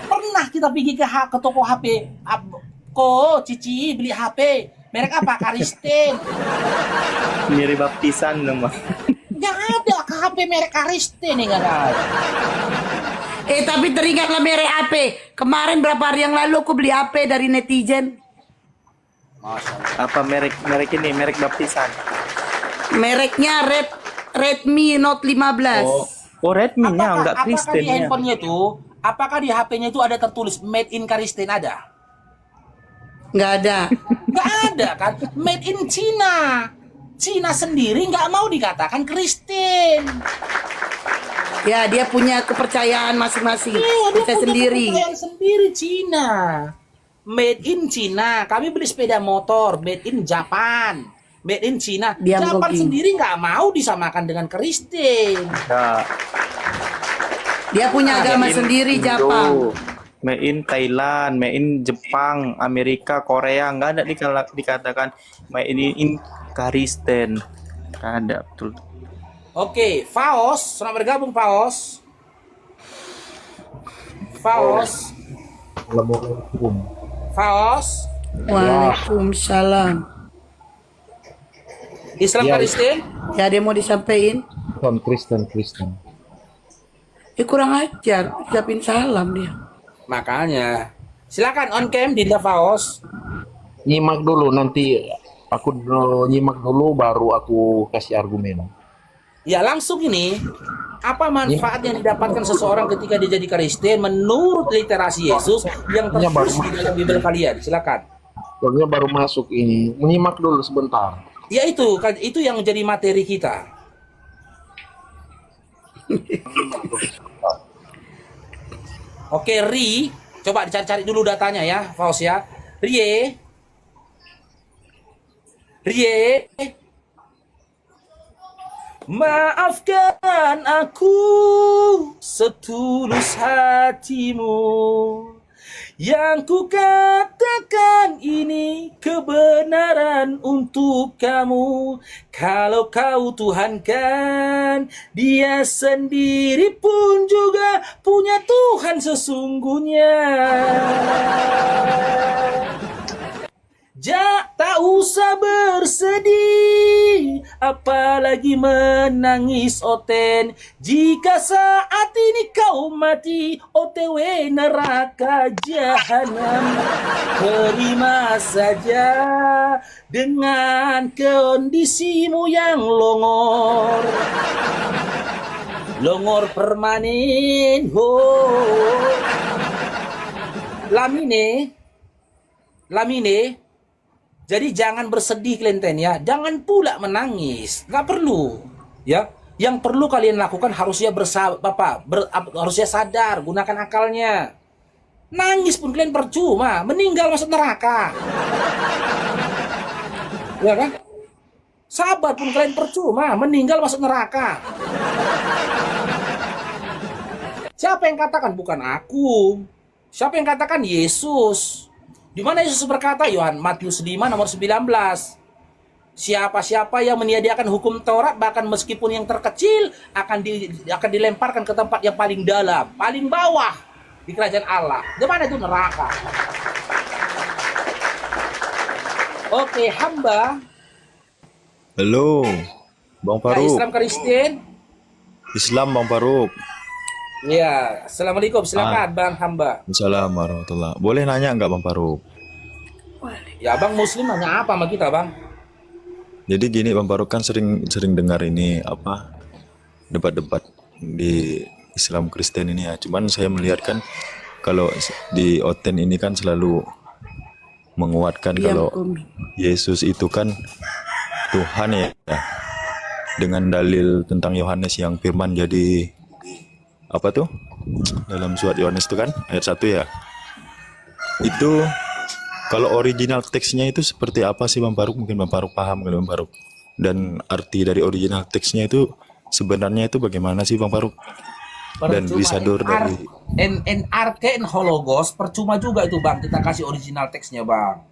Pernah kita pergi ke toko HP. Cici beli HP. Merek apa? Karisten. Mirip baptisan dong, Mas. Gak ada HP merek Karisten nih, gak ada. Tapi teringatlah merek HP. Kemarin berapa hari yang lalu aku beli HP dari netizen. Apa merek ini, merek baptisan? Mereknya Redmi Note 15. Oh, Redmi-nya enggak Kristen ya. Apakah di HP-nya itu ada tertulis Made in Kristen ada? Nggak ada. Nggak ada kan? Made in China. Cina sendiri nggak mau dikatakan Kristen. Ya, dia punya kepercayaan masing-masing. Dia sendiri. Kepercayaan sendiri Cina. Made in China. Kami beli sepeda motor made in Japan. Made in China. Japan sendiri nggak mau disamakan dengan Kristen. Nah. Dia punya agama sendiri Jepang. Made in Thailand, made in Jepang, Amerika, Korea, nggak ada dikatakan made in Kristen. Nggak ada, betul. Oke, Faos, selamat bergabung Faos. Assalamualaikum. Faos. Waalaikumsalam. Islam Ya, Kristen? Ya, dia mau disampaikan. Kristen. Kurang ajar, ucapin salam dia. Makanya. Silakan on cam Dinda Faos. Nyimak dulu nanti aku nyimak dulu baru aku kasih argumen. Ya langsung ini, apa manfaat yang didapatkan seseorang ketika dia jadi Kristen menurut literasi Yesus yang tertulis di dalam Bible kalian? Silakan. Pokoknya baru masuk ini. Menyimak dulu sebentar. Ya itu yang menjadi materi kita. Oke, Ri, coba dicari-cari dulu datanya ya, Faus ya. Rie, maafkan aku setulus hatimu. Yang ku katakan ini kebenaran untuk kamu. Kalau kau Tuhankan, Dia sendiri pun juga punya Tuhan sesungguhnya. Tak usah bersedih, apalagi menangis Oten. Jika saat ini kau mati, OTW neraka jahanam. Terima saja dengan kondisimu yang longor. Longor permanen, Lamine. Jadi jangan bersedih Klenten ya, jangan pula menangis, nggak perlu ya. Yang perlu kalian lakukan harusnya harusnya sadar, gunakan akalnya. Nangis pun kalian percuma, meninggal masuk neraka. Ya kan? Sabar pun kalian percuma, meninggal masuk neraka. Siapa yang katakan? Bukan aku. Siapa yang katakan? Yesus. Di mana Yesus berkata, Matius 5 nomor 19. Siapa-siapa yang menyediakan hukum Taurat, bahkan meskipun yang terkecil, akan dilemparkan ke tempat yang paling dalam, paling bawah di kerajaan Allah. Di mana itu? Neraka. Oke, hamba. Halo, Bang Faruk. Islam Kristen. Islam Bang Faruk. Ya, assalamualaikum. Silakan Bang hamba. Assalamualaikum warahmatullahi. Boleh nanya nggak Bang Faruk? Ya Bang Muslim nanya apa sama kita Bang? Jadi gini Bang Faruk, kan sering dengar ini debat-debat di Islam Kristen ini ya. Cuman saya melihat kan kalau di Oten ini kan selalu menguatkan kalau Yesus itu kan Tuhan ya. Dengan dalil tentang Yohanes yang firman jadi apa tuh dalam surat Yohanes itu kan ayat 1 ya. Itu kalau original teksnya itu seperti apa sih Bang Faruk? Mungkin Bang Faruk paham kalau Bang Faruk. Dan arti dari original teksnya itu sebenarnya itu bagaimana sih Bang Faruk? Dan disadur dari NRT Hologos percuma juga itu Bang, kita kasih original teksnya Bang.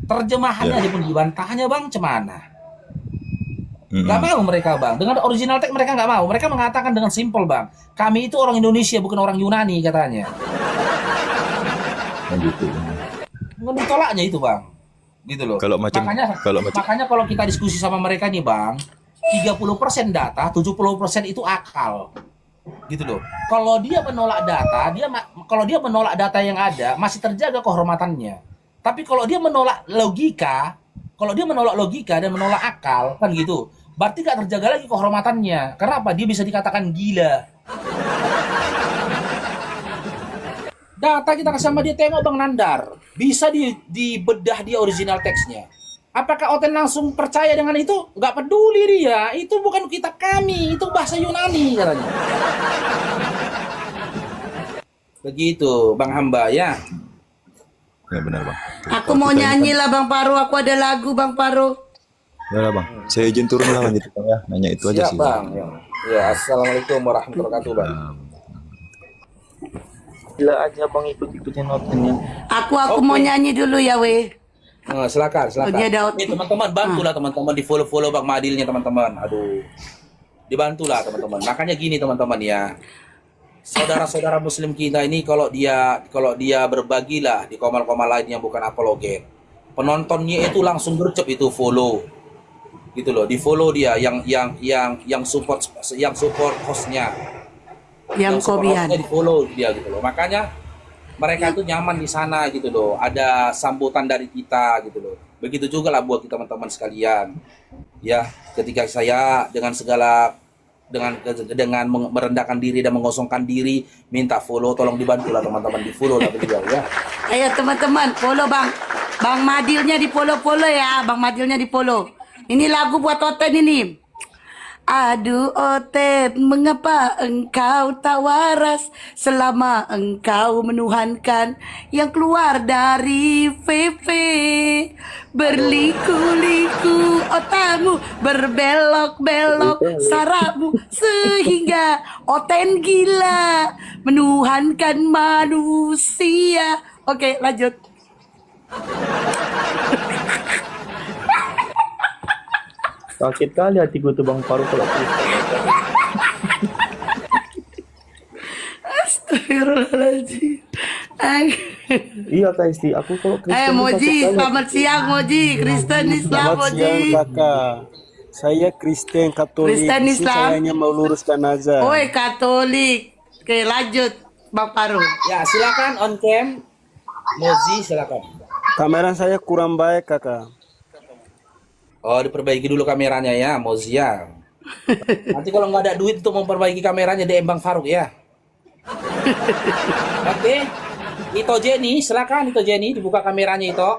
Terjemahannya pun dibantahnya Bang, cemana? Gak mau mereka Bang, dengan original teks mereka gak mau. Mereka mengatakan dengan simpel Bang, kami itu orang Indonesia bukan orang Yunani katanya. Gitu. Ditolaknya itu Bang, gitu loh. Makanya kalau kita diskusi sama mereka nih Bang, 30% data, 70% itu akal, gitu loh. Kalau dia menolak data, kalau dia menolak data yang ada, masih terjaga kehormatannya. Tapi kalau dia menolak logika, dan menolak akal, kan gitu, berarti gak terjaga lagi kehormatannya. Kenapa? Dia bisa dikatakan gila. Data kita kasih sama dia, tengok Bang Nandar, bisa dibedah dia original teksnya. Apakah Oten langsung percaya dengan itu? Gak peduli dia, itu bukan kitab kami, itu bahasa Yunani katanya. Begitu Bang Hamba ya. Ya benar Bang. Aku mau nyanyi lah Bang Paru, aku ada lagu Bang Paru. Ya lah Bang, saya izin turun lah gitu Bang ya, nanya itu aja sih. Bang. Ya, assalamualaikum warahmatullahi wabarakatuh Bang. Gila aja Bang ikut-ikutin Otennya. Aku mau nyanyi dulu ya weh. Silakan. Nih teman-teman, bantulah teman-teman di follow Bang Madilnya teman-teman. Aduh, dibantulah teman-teman. Makanya gini teman-teman ya, saudara-saudara Muslim kita ini kalau dia berbagilah di komal-komal lain yang bukan apologet, penontonnya itu langsung gercep itu follow, gitu loh, di follow dia yang support hostnya, yang support hostnya di follow dia gitu loh. Makanya mereka tuh nyaman di sana gitu loh, ada sambutan dari kita gitu loh. Begitu juga lah buat teman-teman sekalian ya, ketika saya dengan segala dengan merendahkan diri dan mengosongkan diri, minta follow, tolong dibantu lah teman-teman, di follow lah beliau ya. Ayo teman-teman, follow Bang. Bang Madilnya di follow ya, Bang Madilnya di follow. Ini lagu buat Oten ini. Aduh Oten, mengapa engkau tak waras selama engkau menuhankan yang keluar dari VV. Berliku-liku otakmu, berbelok-belok sarapmu, sehingga Oten gila menuhankan manusia. Oke, lanjut. Sakit kali hatiku tuh Bang Faruk kalau Astagfirullahaladzim. iya Kak Isti, aku kalau Kristen Moji, selamat siang Moji. Kristen Islam Moji. kakak. Saya Kristen Katolik. Kristen Islam. Saya hanya mau luruskan azan. Oi Katolik. Oke lanjut Bang Faruk. Ya silakan on cam, Mozi silakan. Kamera saya kurang baik kakak. Oh diperbaiki dulu kameranya ya Mozi ya. Nanti kalau nggak ada duit untuk memperbaiki kameranya DM Bang Faruk ya. Oke. Ito Jenny, silakan Ito Jenny dibuka kameranya Ito.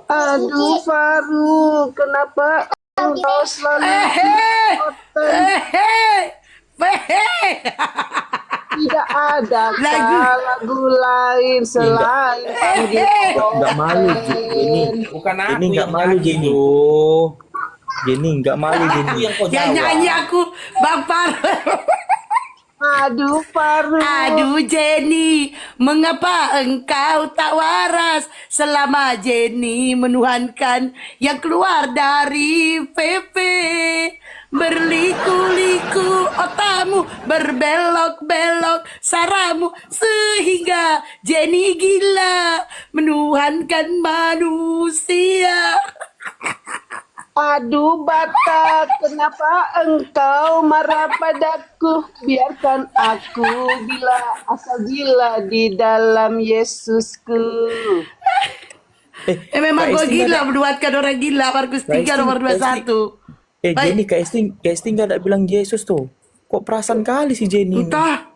Aduh Faruk, kenapa engkau selalu tidak ada lagu lain selain panggil nggak malu ini. Bukan aku Ini nggak yang malu nyanyi, Jenny. loh. Jenny nggak malu Aku Jenny. yang kau Yang jawab. nyanyi aku Bang Faruk. Aduh Faruk. Aduh Jenny, mengapa engkau tak waras selama Jenny menuhankan yang keluar dari VV. Berliku-liku otakmu, berbelok-belok saramu, sehingga Jenny gila menuhankan manusia. Aduh Batak, kenapa engkau marah padaku? Biarkan aku asal gila di dalam Yesusku. Memang Kak gue Isti gila menuhankan orang gila. Markus 3 nomor 21. Jenny Kak Isti nggak ada bilang Yesus tuh. Kok perasaan kali si Jenny? Entah.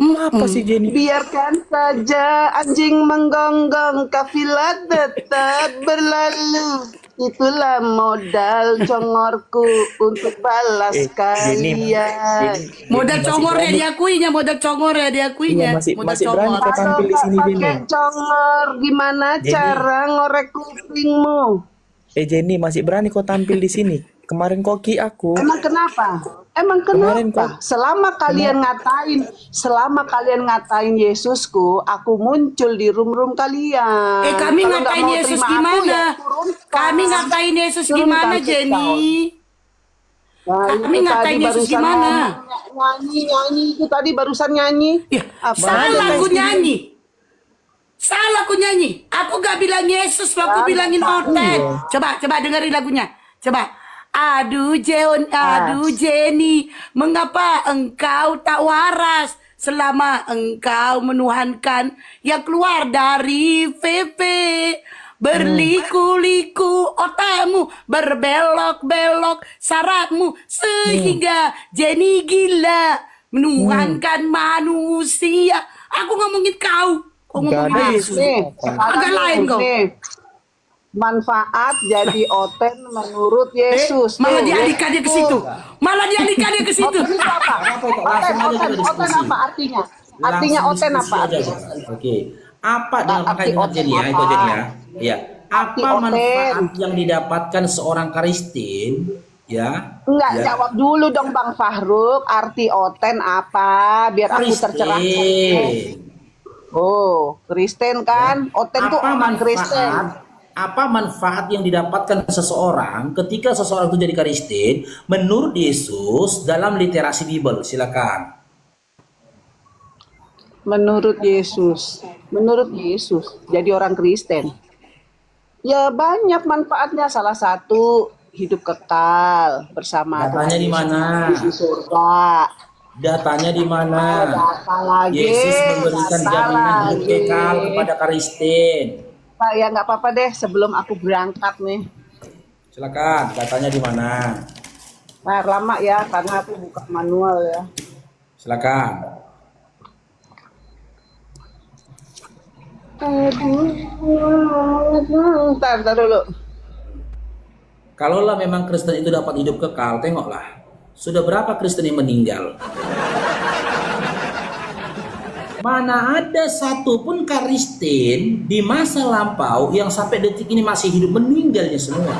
Apa sih Jenny? Biarkan saja anjing menggonggong, kafilah tetap berlalu. Itulah modal congorku untuk balas kalian. Modal congornya diakuinya, modal congornya diakuinya. Iya, modal masih berani kau tampil di sini Jenny. Pakai congor, gimana cara ngorek kupingmu? Jenny masih berani kau tampil di sini. Kemarin koki aku. Emang kenapa? Emang Kemarin kenapa? Selama kalian ngatain Yesusku, aku muncul di room kalian. Kami Kalau nggak ngatain mau Yesus terima aku, gimana? ya turunkan. Kami ngatain Yesus Turunkan gimana, kita. Jenny? Nah, Kami itu ngatain tadi Yesus barusan gimana? Nyanyi itu tadi barusan nyanyi. Ya, salah aku nyanyi. Salah aku nyanyi. Aku gak bilang Yesus, aku bilangin Oten. Coba dengerin lagunya. Coba. Aduh Jenny, mengapa engkau tak waras selama engkau menuhankan yang keluar dari VV. Berliku-liku otakmu, berbelok-belok sarapmu, sehingga Jenny gila menuhankan manusia. Aku ngomongin kau ngomongin Yesus. Agak lain kau. Manfaat jadi Oten menurut Yesus. Malah Tuh, dialihkan dia ke situ. Oten apa? Oten apa artinya? Artinya Oten apa? Oke. Apa dengan makanya Jenny ya, itu Jenny ya? Ya. Apa manfaat yang didapatkan seorang Kristen? Ya. Enggak, jawab dulu dong Bang Fahruk. Arti Oten apa? Biar aku tercerahkan. Oh, Kristen kan? Oten tuh orang Kristen. Apa manfaat yang didapatkan seseorang ketika seseorang itu jadi Kristen menurut Yesus dalam literasi Bible? Silakan. Menurut Yesus jadi orang Kristen. Ya banyak manfaatnya. Salah satu hidup kekal bersama Datanya di mana? di surga. Datanya di mana? Data lagi. Yesus memberikan jaminan hidup kekal kepada Kristen. Ya nggak apa-apa deh sebelum aku berangkat nih. Silakan, datanya di mana? Nah, lama ya karena aku buka manual ya. Silakan. Ntar dulu. Kalaulah memang Kristen itu dapat hidup kekal, tengoklah. Sudah berapa Kristen yang meninggal? Mana ada satupun Kristen di masa lampau yang sampai detik ini masih hidup, meninggalnya semua.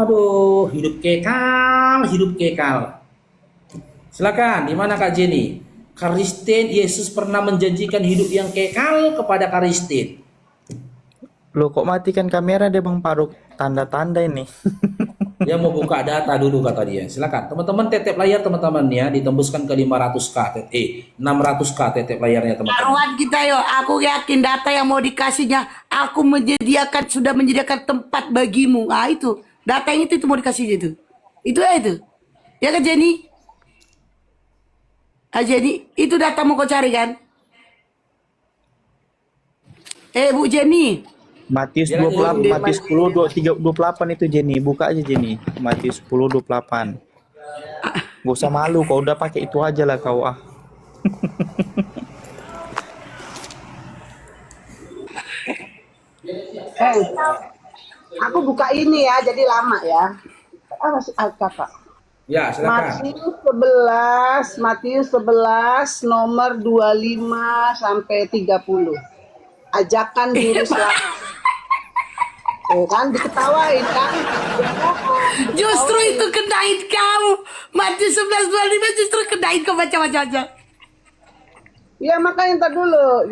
Aduh, hidup kekal, hidup kekal. Silakan, di mana Kak Jenny? Kristen, Yesus pernah menjanjikan hidup yang kekal kepada Kristen. Loh, kok matikan kamera deh Bang Faruk? Tanda-tanda ini. Dia mau buka data dulu kata dia. Silakan teman-teman, tetep layar teman-teman ya, ditembuskan ke 500k, 600k tetep layarnya teman-teman. Taruhan kita yo, aku yakin data yang mau dikasihnya, aku sudah menyediakan tempat bagimu. Ah itu, data yang itu mau dikasih itu. Itu ya itu. Ya kan Jenny? Ah Jenny, itu data mau kau cari kan? Bu Jenny. Matius 28, Matius 10, 28 itu Jenny. Buka aja Jenny. Matius 10, 28. Gak usah malu, kau udah pakai itu aja lah kau ah. Aku buka ini ya, jadi lama ya. Masih kakak. Ya, silakan. Matius 11 nomor 25 sampai 30. Ajakan diri selamat. Oh kan diketawain kan? Justru itu kenain kamu. Matius 11:25 justru kenain kau baca-baca aja. Ya makanya ntar dulu,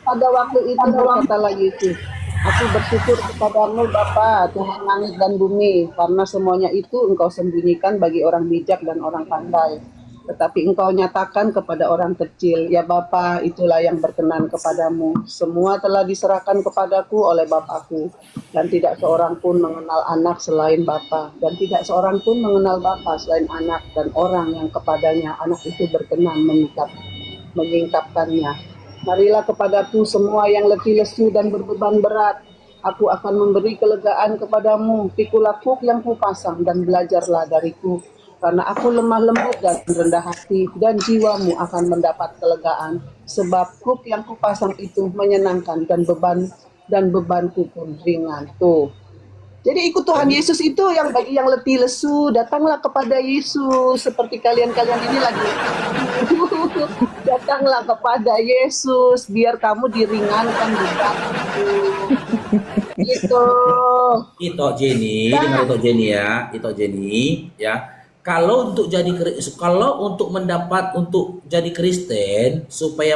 Pada waktu itu berkatalah Yesus, aku bersyukur kepadamu Bapa, Tuhan langit dan bumi, karena semuanya itu engkau sembunyikan bagi orang bijak dan orang pandai. Tetapi engkau nyatakan kepada orang kecil, ya Bapa, itulah yang berkenan kepadamu. Semua telah diserahkan kepadaku oleh Bapakku, dan tidak seorang pun mengenal anak selain Bapa, dan tidak seorang pun mengenal Bapa selain anak, dan orang yang kepadanya anak itu berkenan mengingkapkannya. Marilah kepadaku semua yang letih lesu dan berbeban berat, aku akan memberi kelegaan kepadamu. Pikulah kuk yang kupasang dan belajarlah dariku, karena aku lemah lembut dan rendah hati, dan jiwamu akan mendapat kelegaan. Sebab kuk yang kupasang itu menyenangkan, dan bebanku pun ringan. Tuh. Jadi ikut Tuhan Yesus itu yang bagi yang letih lesu, datanglah kepada Yesus. Seperti kalian-kalian ini lagi. Datanglah kepada Yesus, biar kamu diringankan bebanmu. Gitu. Itu Jenny, dengar itu Jenny ya, itu Jenny ya. Kalau untuk jadi Kristen supaya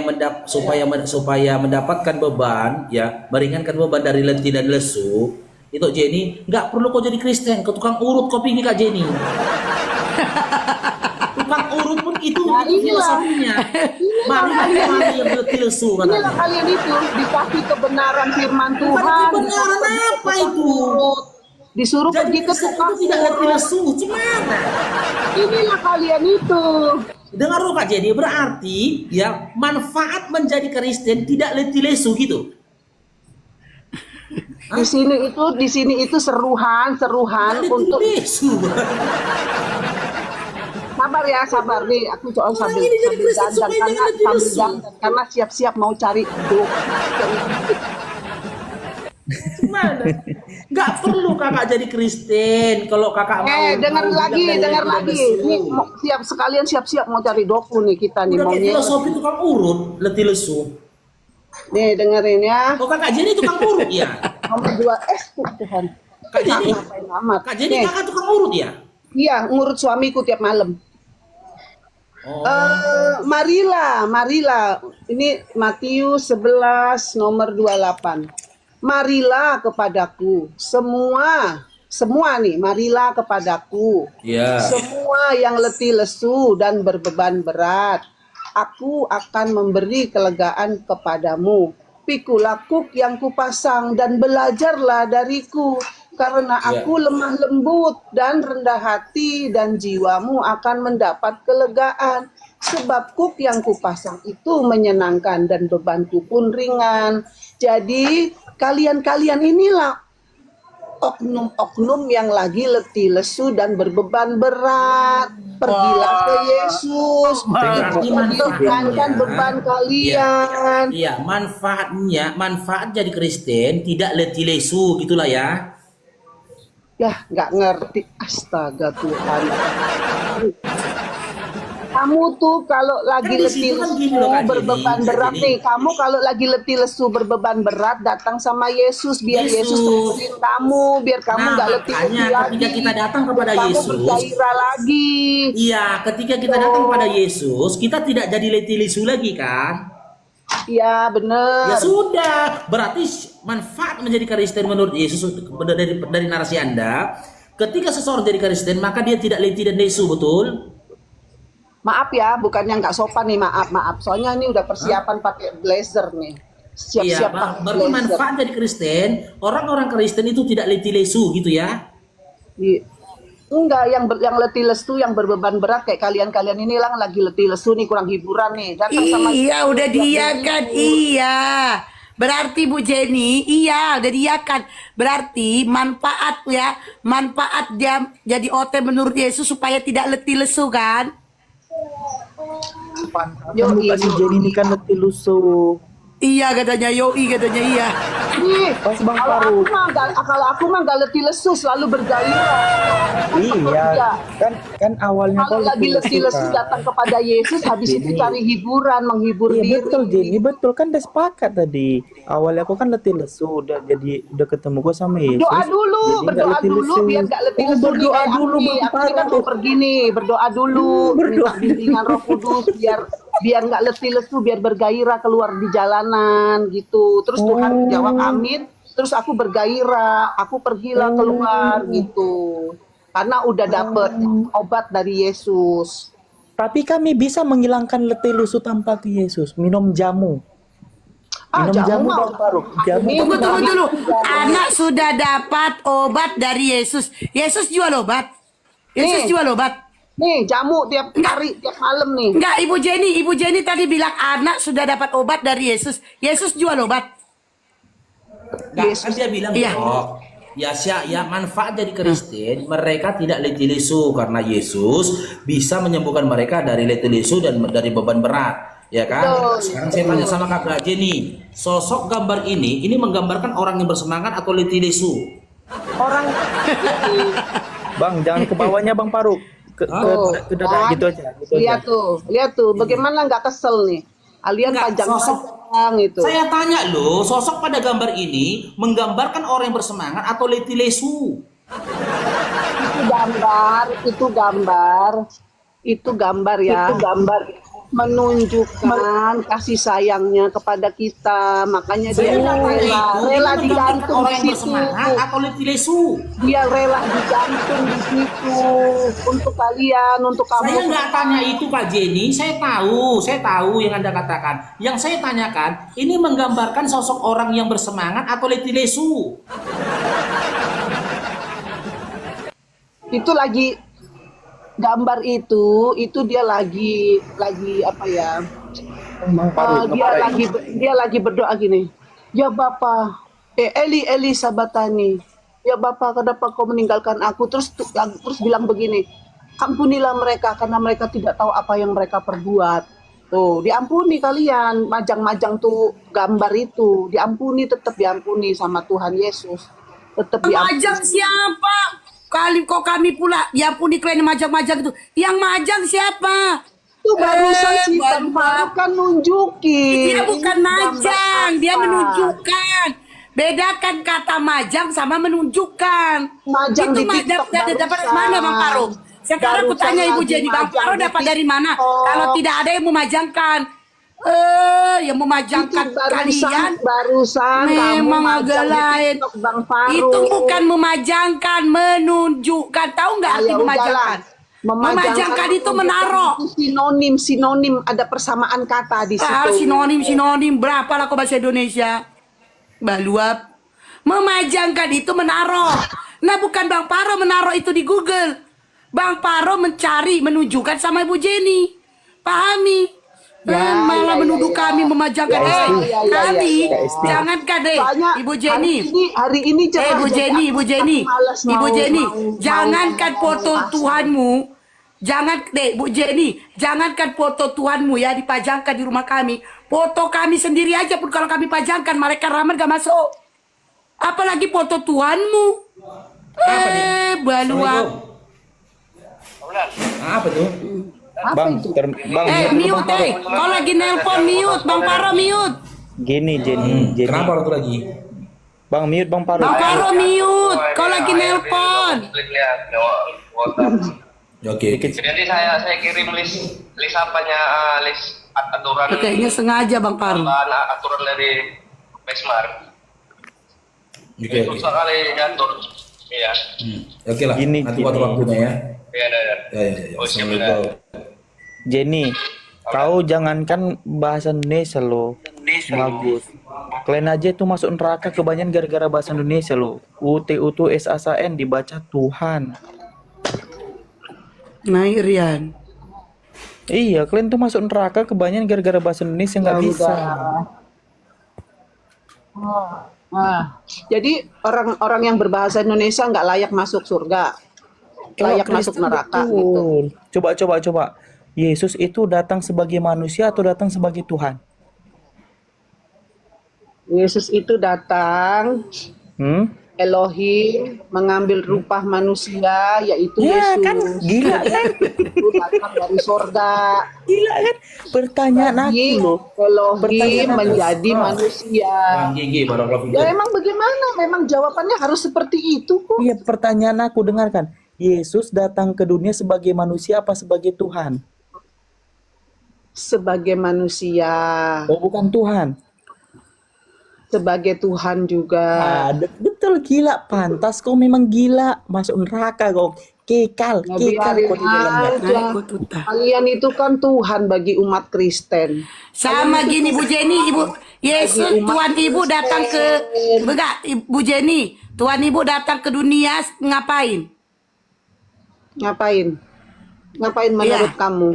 mendapatkan beban ya, meringankan beban dari letih dan lesu, itu Jenny nggak perlu kau jadi Kristen, ke tukang urut kau pergi Kak Jenny. Tukang urut pun itu filosofinya. Mari yang letih lesu katanya. Inilah kalian itu dikasih kebenaran firman Tuhan. Kebenaran apa itu? Disuruh pergi ke tukang urut. Tidak letih lesu, gimana? Inilah kalian itu. Dengar lo Kak Jenny, berarti ya manfaat menjadi Kristen tidak letih lesu gitu. Di sini itu seruhan untuk sabar nih, aku sambil dandan karena siap-siap mau cari hidup. Gimana? Nggak perlu kakak jadi Kristen kalau kakak mau. dengar lagi. Ini siap-siap mau cari doku nih kita nih. Udah kayak filosofi tukang urut, letih lesu. Nih dengerin ya. Oh kakak jadi tukang urut ya? Nomor 2 Tuhan. Kak jadi, Kak jadi kakak tukang urut ya? Iya, ngurut suamiku tiap malam. Marilah. Ini Matius 11 nomor 28. Marilah kepadaku semua nih, marilah kepadaku. Yeah. Semua yang letih lesu dan berbeban berat, aku akan memberi kelegaan kepadamu. Pikulah kuk yang kupasang dan belajarlah dariku, karena aku lemah lembut dan rendah hati, dan jiwamu akan mendapat kelegaan. Sebab kuk yang kupasang itu menyenangkan dan bebanku pun ringan. Jadi kalian inilah oknum-oknum yang lagi letih lesu dan berbeban berat. Pergilah ke Yesus, Berarti ringankan beban kalian. Iya, manfaat jadi Kristen tidak letih lesu gitulah ya. Ya, nggak ngerti. Astaga Tuhan. Kamu tuh kalau lagi Kan di letih situ kan lesu gini loh, Kak berbeban Jenny. berat Jadi- nih. Kamu kalau lagi letih lesu berbeban berat datang sama Yesus biar Yesus temenin kamu, biar kamu Nah, nggak letih lesu makanya lagi. ketika kita datang kepada Biar kamu Yesus, bergairah lagi. Iya, ketika kita datang kepada Yesus, kita tidak jadi letih lesu lagi kan? Iya bener. Ya sudah, berarti manfaat menjadi Kristen menurut Yesus dari narasi Anda, ketika seseorang jadi Kristen maka dia tidak letih dan lesu, betul? Maaf ya, bukannya nggak sopan nih, maaf. Soalnya ini udah persiapan pakai blazer nih. Siap-siap Iya, pakai berarti blazer. manfaat jadi Kristen, orang-orang Kristen itu tidak letih lesu gitu ya? Enggak, yang letih lesu, yang berbeban berat kayak kalian-kalian ini lah lagi letih lesu nih, kurang hiburan nih. Datang sama Iya, Yesus, udah biar diiakan. menghibur. Iya. Berarti Bu Jenny, iya udah diiakan. Berarti manfaat ya, manfaat dia jadi OT menurut Yesus supaya tidak letih lesu kan? Kamu kasih Jenny ini kan letih lusuh. Iya katanya, yoi katanya iya. Nih, Pas Bang kalau Faruk. aku mah nggak letih lesu, selalu bergairah. Iya, kan awalnya Kalau kau lagi letih lesu Kak. datang kepada Yesus, habis itu cari hiburan, menghibur Iya diri. betul Jenny, betul kan udah sepakat tadi. Awalnya aku kan letih lesu, udah ketemu gua sama Yesus. Berdoa dulu, Jadi nggak berdoa letih dulu lesu. biar nggak letih Oh, lesu. berdoa dulu Bang Aku ini kan Faruk. mau pergi nih, berdoa dulu, Berdoa minta bimbingan Roh Kudus biar nggak letih lesu, biar bergairah keluar di jalanan gitu. Terus Tuhan jawab amin, terus aku bergairah, aku pergilah keluar gitu. Karena udah dapet obat dari Yesus. Tapi kami bisa menghilangkan letih lusuh tanpa ke Yesus. Minum jamu. Minum jamu mah Bang Faruk. Jamu. Tunggu. Anak sudah dapat obat dari Yesus. Yesus jual obat. Yesus Nih. jual obat. Nih jamu tiap hari, tiap malam nih. Enggak, Ibu Jenny tadi bilang anak sudah dapat obat dari Yesus. Yesus jual obat. Nggak, kan dia bilang Iya. kok. Ya manfaat jadi Kristen, mereka tidak letih lesu karena Yesus bisa menyembuhkan mereka dari letih lesu dan dari beban berat, ya kan? Betul. Sekarang saya tanya sama Kakak Jenny, sosok gambar ini menggambarkan orang yang bersemangat atau letih lesu? Orang Bang, jangan ke bawahnya Bang Faruk. Ke dada kan? gitu aja. Gitu Lihat tuh, bagaimana nggak kesel nih? Kalian Enggak, panjang-panjang itu. Saya tanya loh, sosok pada gambar ini menggambarkan orang yang bersemangat atau letih lesu? Itu gambar ya. Menunjukkan kasih sayangnya kepada kita. Makanya dia rela digantung orang di yang situ. bersemangat atau letih lesu? Dia rela digantung di situ untuk kalian, untuk kamu. Saya nggak tanya itu Kak Jenny, saya tahu yang Anda katakan. Yang saya tanyakan, ini menggambarkan sosok orang yang bersemangat atau letih lesu? Itu lagi gambar itu dia lagi apa ya? Dia lagi berdoa gini. Ya Bapa, Eli Sabatani. Ya Bapa, kenapa kau meninggalkan aku? Terus bilang begini. Ampunilah mereka karena mereka tidak tahu apa yang mereka perbuat. Tuh, diampuni kalian, majang-majang tuh gambar itu, tetap diampuni sama Tuhan Yesus. Tetap diampuni. Majang siapa? Kok kami pula diampuni kalian majang-majang itu. Yang majang siapa? Itu barusan si Bang Faruk kan nunjukin. Dia bukan Ini majang, gambar dia apa? menunjukkan. Bedakan kata majang sama menunjukkan. Majang itu di TikTok dapat barusan. mana Bang Faruk? Sekarang aku Barusan tanya Ibu lagi Jenny, Bang majang Faruk di dapat dari mana? TikTok. Kalau tidak ada yang memajangkan. Yang memajangkan Itu barusan, kalian barusan memang kamu agak majang di lain. TikTok, Bang Faruk. Itu bukan memajangkan, menunjukkan. Tahu nggak arti Ayo, memajangkan? udahlah. Memajangkan itu menaruh. Itu sinonim, ada persamaan kata di situ. Sinonim berapa lah kau bahasa Indonesia? Baluap. Memajangkan itu menaruh. Nah bukan Bang Paro menaruh itu di Google. Bang Paro mencari, menunjukkan sama Ibu Jenny. Pahami? Malah menuduh kami memajangkan. Kami jangankan deh, Soalnya Ibu Jenny. hari ini cerah, Ibu jadi Jenny, Ibu Jenny, malas Ibu mau- Jenny, mau- jangankan mau- foto mau- Tuhanmu, jangan deh, Bu Jenny, jangankan foto Tuhanmu ya dipajangkan di rumah kami, foto kami sendiri aja pun kalau kami pajangkan, mereka ramai gak masuk. Apalagi foto Tuhanmu. Baluak. Apa tuh? Bang, Mute, kau lagi nelpon mute, Bang Paro mute. Gini, Jenny. Kenapa itu lagi? Bang mute, Bang Paro. Bang Paro mute, kau lagi nelpon. Oke. Jadi saya kirim list apanya, list aturan. Kayaknya sengaja Bang Paro. Aturan dari Pesmar. Oke. Susah kali diatur. Iya. Oke lah. Gini, Nanti waktu waktunya ya. Iya, ada. Ya. Oh, siap, ada. Jenny, kau jangankan bahasa Indonesia lo, bagus. Kalian aja tuh masuk neraka kebanyakan gara-gara bahasa Indonesia lo. UT SASN dibaca Tuhan. Naik Rian. Iya, kalian tuh masuk neraka kebanyakan gara-gara bahasa Indonesia nggak bisa. Jadi orang-orang yang berbahasa Indonesia nggak layak masuk surga, layak masuk neraka gitu. Coba. Yesus itu datang sebagai manusia atau datang sebagai Tuhan? Yesus itu datang, Elohim mengambil rupa manusia, yaitu Ya Yesus. kan, gila kan? Itu datang dari surga. Gila kan? Pertanyaan aku loh. Elohim menjadi manusia. Gigi barakallahu Ya emang bagaimana? Memang jawabannya harus seperti itu kok. Iya, pertanyaan aku dengarkan. Yesus datang ke dunia sebagai manusia apa sebagai Tuhan? Sebagai manusia. Oh, bukan Tuhan. Sebagai Tuhan juga. Betul, gila. Pantas kau memang gila. Masuk neraka kau. Kekal Biarin kau di dalamnya. aja. Kalian itu kan Tuhan bagi umat Kristen. Sama gini Bu Jenny, Ibu Yesus Tuhan Ibu datang ke Bu Jenny, Tuhan Ibu datang ke dunia ngapain? Ngapain menurut kamu?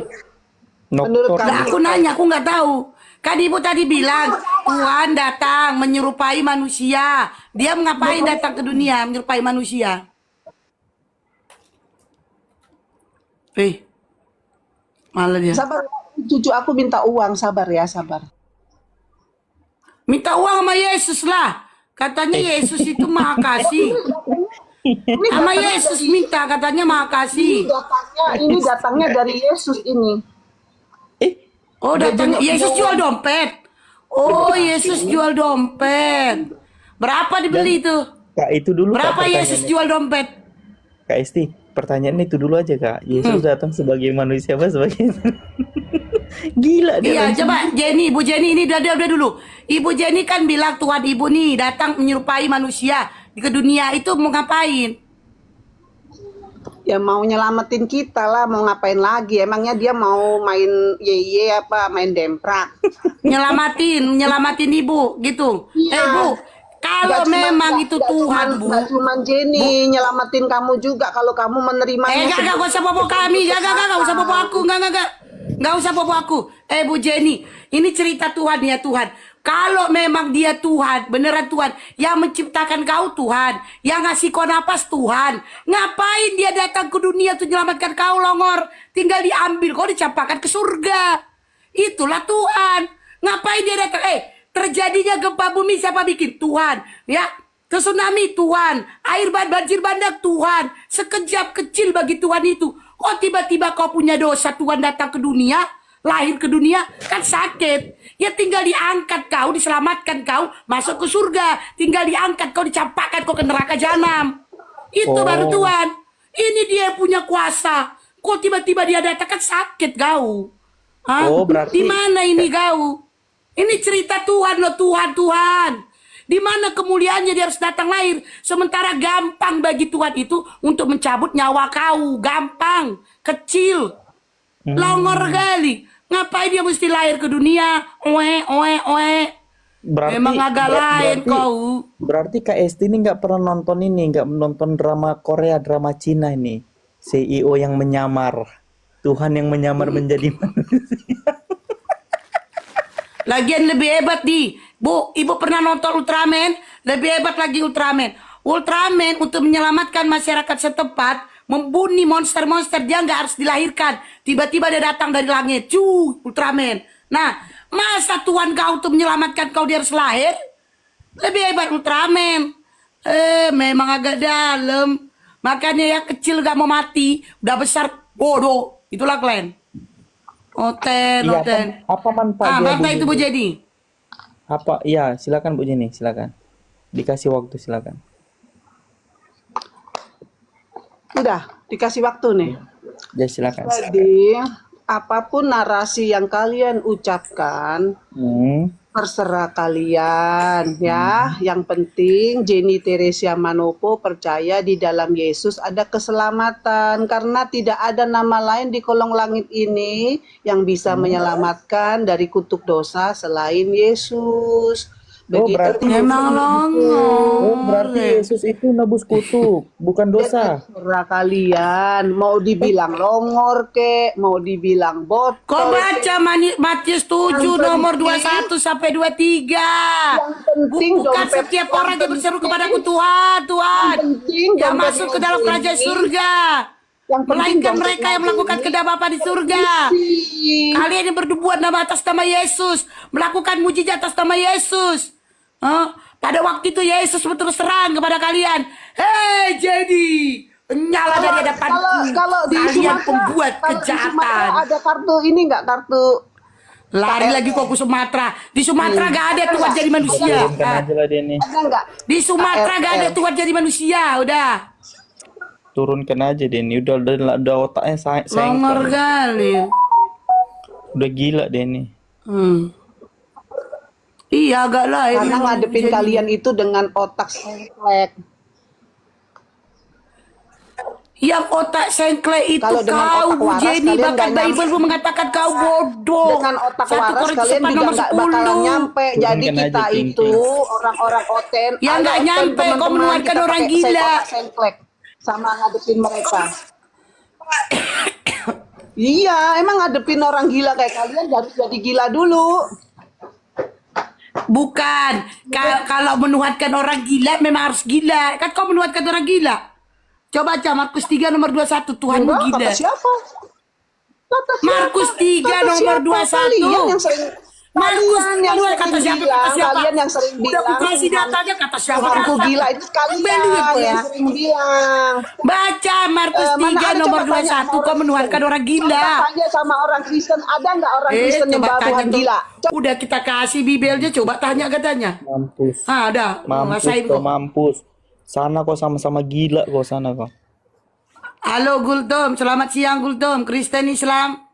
Menurut kamu? Lah, aku nanya, aku nggak tahu. Kan Ibu tadi bilang Tuhan datang menyerupai manusia. Dia ngapain datang ke dunia menyerupai manusia? Malah dia. Sabar, cucu aku minta uang, sabar ya, sabar. Minta uang sama Yesus lah. Katanya Yesus itu maha kasih. Sama Yesus minta, katanya maha kasih. Ini datangnya dari Yesus ini. Oh, datangnya Yesus jual dompet. Oh, Yesus jual dompet. Berapa dibeli itu? Kak, itu dulu. Berapa Kak, Yesus jual dompet? Kak Esti, pertanyaan itu dulu aja Kak. Yesus datang sebagai manusia apa sebagai gila dia. Iya, langsung. coba Jenny, Ibu Jenny ini udah dulu. Ibu Jenny kan bilang Tuhan Ibu nih datang menyerupai manusia ke dunia itu mau ngapain? Ya mau nyelamatin kita lah, mau ngapain lagi? Emangnya dia mau main yeye apa, main demprak? Nyelamatin Ibu gitu. Iya. Bu, kalau memang itu Tuhan, Bu. Gak cuma Jenny, nyelamatin kamu juga kalau kamu menerimanya. Gak usah bobo kami, gak usah bobo aku, gak usah bobo aku. Bu Jenny, ini cerita Tuhan ya Tuhan. Kalau memang dia Tuhan, beneran Tuhan, yang menciptakan kau Tuhan, yang ngasih kau napas Tuhan, ngapain dia datang ke dunia untuk menyelamatkan kau longor? Tinggal diambil, kau dicampakkan ke surga. Itulah Tuhan. Ngapain dia datang? Terjadinya gempa bumi siapa bikin? Tuhan. Ya, tsunami Tuhan, air banjir bandang Tuhan. Sekejap kecil bagi Tuhan itu. Kok tiba-tiba kau punya dosa Tuhan datang ke dunia? Lahir ke dunia kan sakit. Ya tinggal diangkat kau, diselamatkan kau, masuk ke surga. Tinggal diangkat kau, dicampakkan kau ke neraka jahanam. Itu baru Tuhan. Ini dia punya kuasa. Kok tiba-tiba dia datang kan sakit kau. Berarti di mana ini kau? Ini cerita Tuhan loh, Tuhan. Di mana kemuliaannya dia harus datang lahir. Sementara gampang bagi Tuhan itu untuk mencabut nyawa kau. Gampang, kecil. Longor kali. Ngapain dia mesti lahir ke dunia? Berarti, memang agak lain kau. Berarti Kak Esti ini nggak pernah nonton ini, nggak menonton drama Korea, drama Cina ini. CEO yang menyamar, Tuhan yang menyamar menjadi manusia. Lagian lebih hebat Bu, ibu pernah nonton Ultraman? Lebih hebat lagi Ultraman. Ultraman untuk menyelamatkan masyarakat setempat, membunuh monster-monster, dia nggak harus dilahirkan. Tiba-tiba dia datang dari langit. Ultraman. Nah, masa Tuhan kau untuk menyelamatkan kau dia harus lahir? Lebih hebat Ultraman. Memang agak dalam. Makanya yang kecil gak mau mati, udah besar bodoh. Itulah kalian. Oten. Apa manfaatnya? Mana itu Bu Jenny? Apa? Iya, silakan Bu Jenny, silakan. Dikasih waktu, silakan. Udah dikasih waktu nih. Ya silakan. Jadi apapun narasi yang kalian ucapkan, terserah kalian ya. Yang penting Jenny Teresia Manopo percaya di dalam Yesus ada keselamatan, karena tidak ada nama lain di kolong langit ini yang bisa menyelamatkan dari kutuk dosa selain Yesus. Berarti Yesus itu nebus kutuk, bukan dosa. Terserah kalian, mau dibilang longor kek, mau dibilang botol. Kau baca Matius 7 nomor 21 sampai 23. Yang penting bukan setiap orang yang berseru kepadaku Tuhan, Tuhan, yang masuk ke dalam kerajaan surga, melainkan mereka yang melakukan kehendak Bapa di surga. Kalian yang berbuat nama atas nama Yesus, melakukan mujizat atas nama Yesus. Pada waktu itu Yesus berterus terang kepada kalian, hei jadi nyala dari hadapanku, kalau di kalian Sumatera, pembuat kalau kejahatan. ada kartu ini nggak, kartu lari lagi kok ke Sumatera. Di Sumatera gak ada Tuhan jadi manusia. Ada nggak? Di Sumatera gak ada Tuhan jadi manusia. Udah Turunkan aja Denny, udah otaknya longor kali. Udah gila Denny. Iya agak lah. Karena ngadepin kalian itu dengan otak sengklek. Yang otak sengklek itu Kalau dengan kau otak Bu waras, Jenny, kalian bahkan nggak Bible pun mengatakan kau bodoh. Dengan otak 1 waras Korintus kalian 4 juga nomor nggak bakalan 10. nyampe. Jadi Turunkan kita aja, itu orang-orang oten. Ya nggak ada nyampe, oten, kau teman-teman, mengeluarkan kita orang pakai gila. otak sengklek sama ngadepin mereka. Iya, emang ngadepin orang gila kayak kalian harus jadi gila dulu. Bukan. Kalau menuhankan orang gila memang harus gila. Kan kau menuhankan orang gila. Coba baca Markus 3 nomor 21. Tuhanmu Enggak, gila. kata siapa? Kata siapa? Markus 3 Kata nomor siapa? 21. Kalian yang sering Markus kalian yang keluar sering kata siapa? bilang, Kata siapa? kalian yang sering Udah bilang aku kasih datanya kata siapa? Tuhanku gila itu kalian yang sering bilang. Baca Markus 3 nomor 21. Kau menuhankan orang gila. Coba tanya sama orang Kristen, ada nggak orang Kristen yang coba bawa Tuhan tanya gila? Udah kita kasih Bibelnya, coba tanya katanya. Mampus. Ada. Rasain kok. Mampus. Sana kok sama-sama gila kok sana kok. Halo Gultom, selamat siang Gultom. Kristen Islam.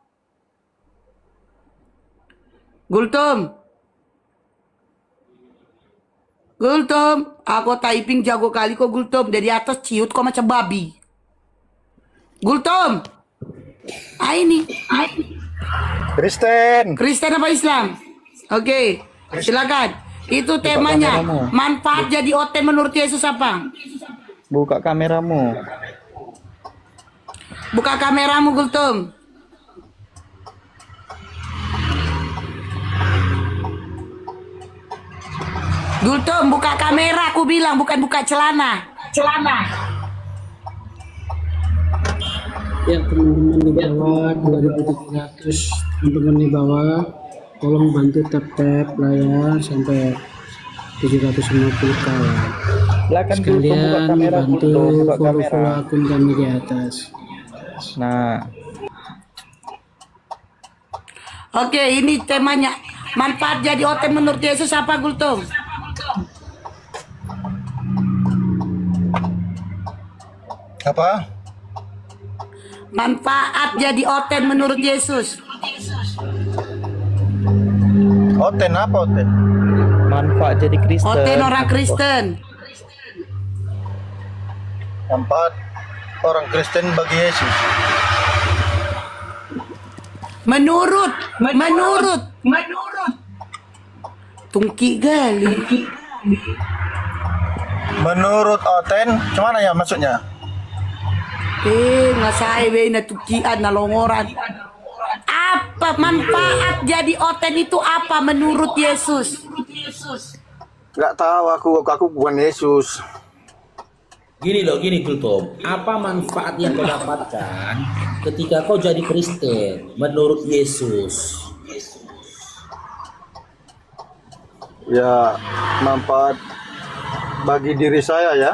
Gultom. Gultom, aku typing jago kali kok Gultom. Dari atas ciut kok macam babi. Gultom. Ini. Kristen apa Islam? Oke, silakan. Itu temanya. Manfaat jadi oten menurut Yesus apa? Buka kameramu. Buka kameramu Gultom. Gultom, buka kamera, aku bilang, bukan buka celana. Ya teman-teman di bawah 2.300 teman-teman di bawah tolong bantu tap layar sampai 750k ya. Sekalian bantu follow akun kami di atas. Nah, Oke, ini temanya. Manfaat jadi oten menurut Yesus apa Gultom? Apa? Manfaat jadi oten menurut Yesus. Oten apa oten? manfaat jadi Kristen. Oten orang Kristen. Manfaat orang Kristen bagi Yesus. Menurut. Tungki gali. Menurut Oten, gimana ya maksudnya? Nggak saya na tukian na longoran. Apa manfaat jadi oten itu apa menurut Yesus? Nggak tahu aku bukan Yesus. Gini Kultum, apa manfaat yang kau dapatkan ketika kau jadi Kristen menurut Yesus? Ya, manfaat bagi diri saya ya.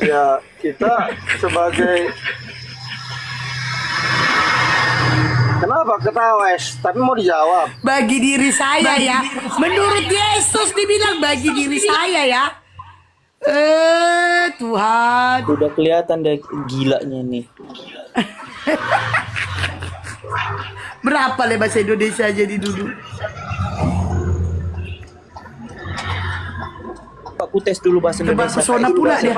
Ya, kita sebagai kenapa ketawa, tapi mau dijawab. Bagi diri saya ya. Menurut Yesus dibilang bagi diri saya ya. Tuhan. Udah kelihatan deh gilanya nih. Berapa le bahasa Indonesia jadi dulu? Aku tes dulu bahasa Tebar Indonesia. pesona pula dia.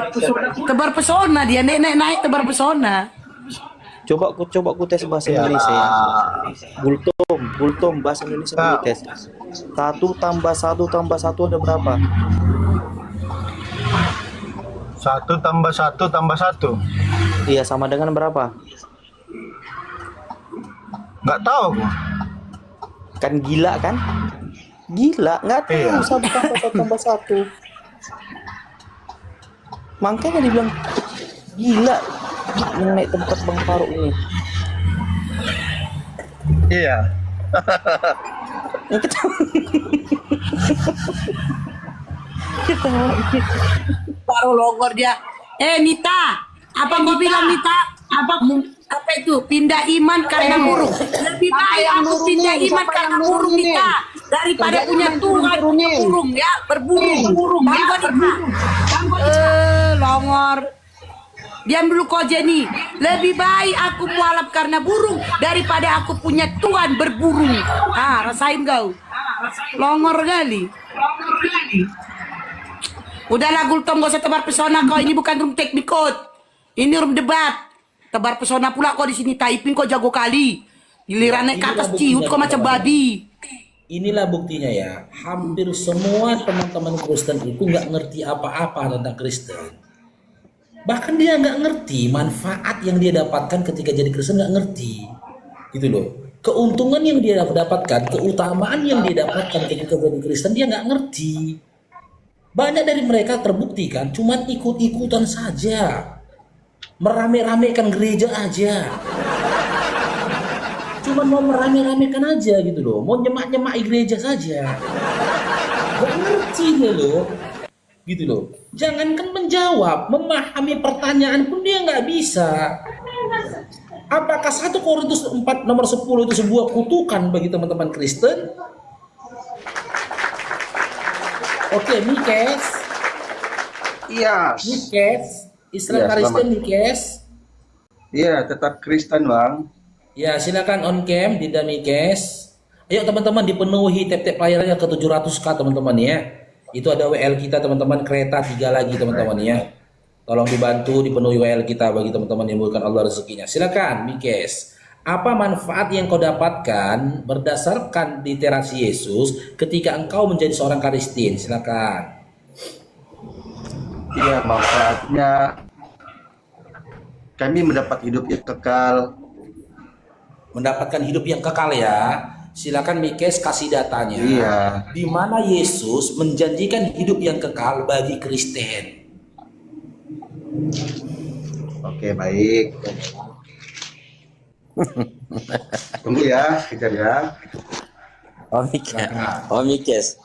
Tebar pesona dia naik tebar pesona. Coba aku tes bahasa Indonesia ya. Bultom bahasa Indonesia dulu tes. 1 tambah 1 tambah 1 ada berapa? 1 tambah 1 tambah 1. Iya, sama dengan berapa? Nggak tahu aku. Kan gila kan? Gila, nggak tahu 1 tambah 1 tambah 1. Makanya dibilang gila yang naik tempat Bang Faruk ini. Iya. Baru longor dia. Nita, apa kau bilang Nita? Apa itu? Pindah iman karena burung. Lebih baik aku pindah iman karena burung Nita daripada punya Tuhan burung ya, berburung. Longor. Diam dulu kau Jenny. Lebih baik aku mualaf karena burung daripada aku punya Tuhan berburung. Rasain kau. Longor kali. Udahlah Gultom, gak usah tebar pesona kau. Ini bukan room teknikot. Ini room debat. Tebar pesona pula kau di sini. Taiping kau jago kali. Giliran naik ke atas ciut kau macam babi. Inilah buktinya ya. Hampir semua teman-teman Kristen itu nggak ngerti apa-apa tentang Kristen. Bahkan dia nggak ngerti manfaat yang dia dapatkan ketika jadi Kristen, nggak ngerti. Gitu loh. Keuntungan yang dia dapatkan, keutamaan yang dia dapatkan ketika jadi Kristen, dia nggak ngerti. Banyak dari mereka terbukti kan, cuman ikut-ikutan saja. Merame-ramekan gereja aja. Cuman mau merame-ramekan aja gitu loh. Mau nyemak-nyemak gereja saja. Gak ngerti dia loh. Gitu loh. Jangankan menjawab, memahami pertanyaan pun dia nggak bisa. Apakah 1 Korintus 4 nomor 10 itu sebuah kutukan bagi teman-teman Kristen? Oke, Mikes. Iya. Mikes, Islam Kristen Mikes. Iya, tetap Kristen, Bang. Ya, silakan on cam Dinda Mikes. Ayo teman-teman dipenuhi tap-tap layarnya ke 700k teman-teman ya. Itu ada WL kita teman-teman, kereta 3 lagi teman-teman ya. Tolong dibantu dipenuhi WL kita bagi teman-teman yang bukan Allah rezekinya. Silakan Mikes. Apa manfaat yang kau dapatkan berdasarkan literasi Yesus ketika engkau menjadi seorang Kristen? Silakan. Iya, manfaatnya kami mendapat hidup yang kekal. Mendapatkan hidup yang kekal ya. Silakan Mikes kasih datanya. Iya. Di mana Yesus menjanjikan hidup yang kekal bagi Kristen. Oke, baik. Tunggu ya, kejar ya. Mikes.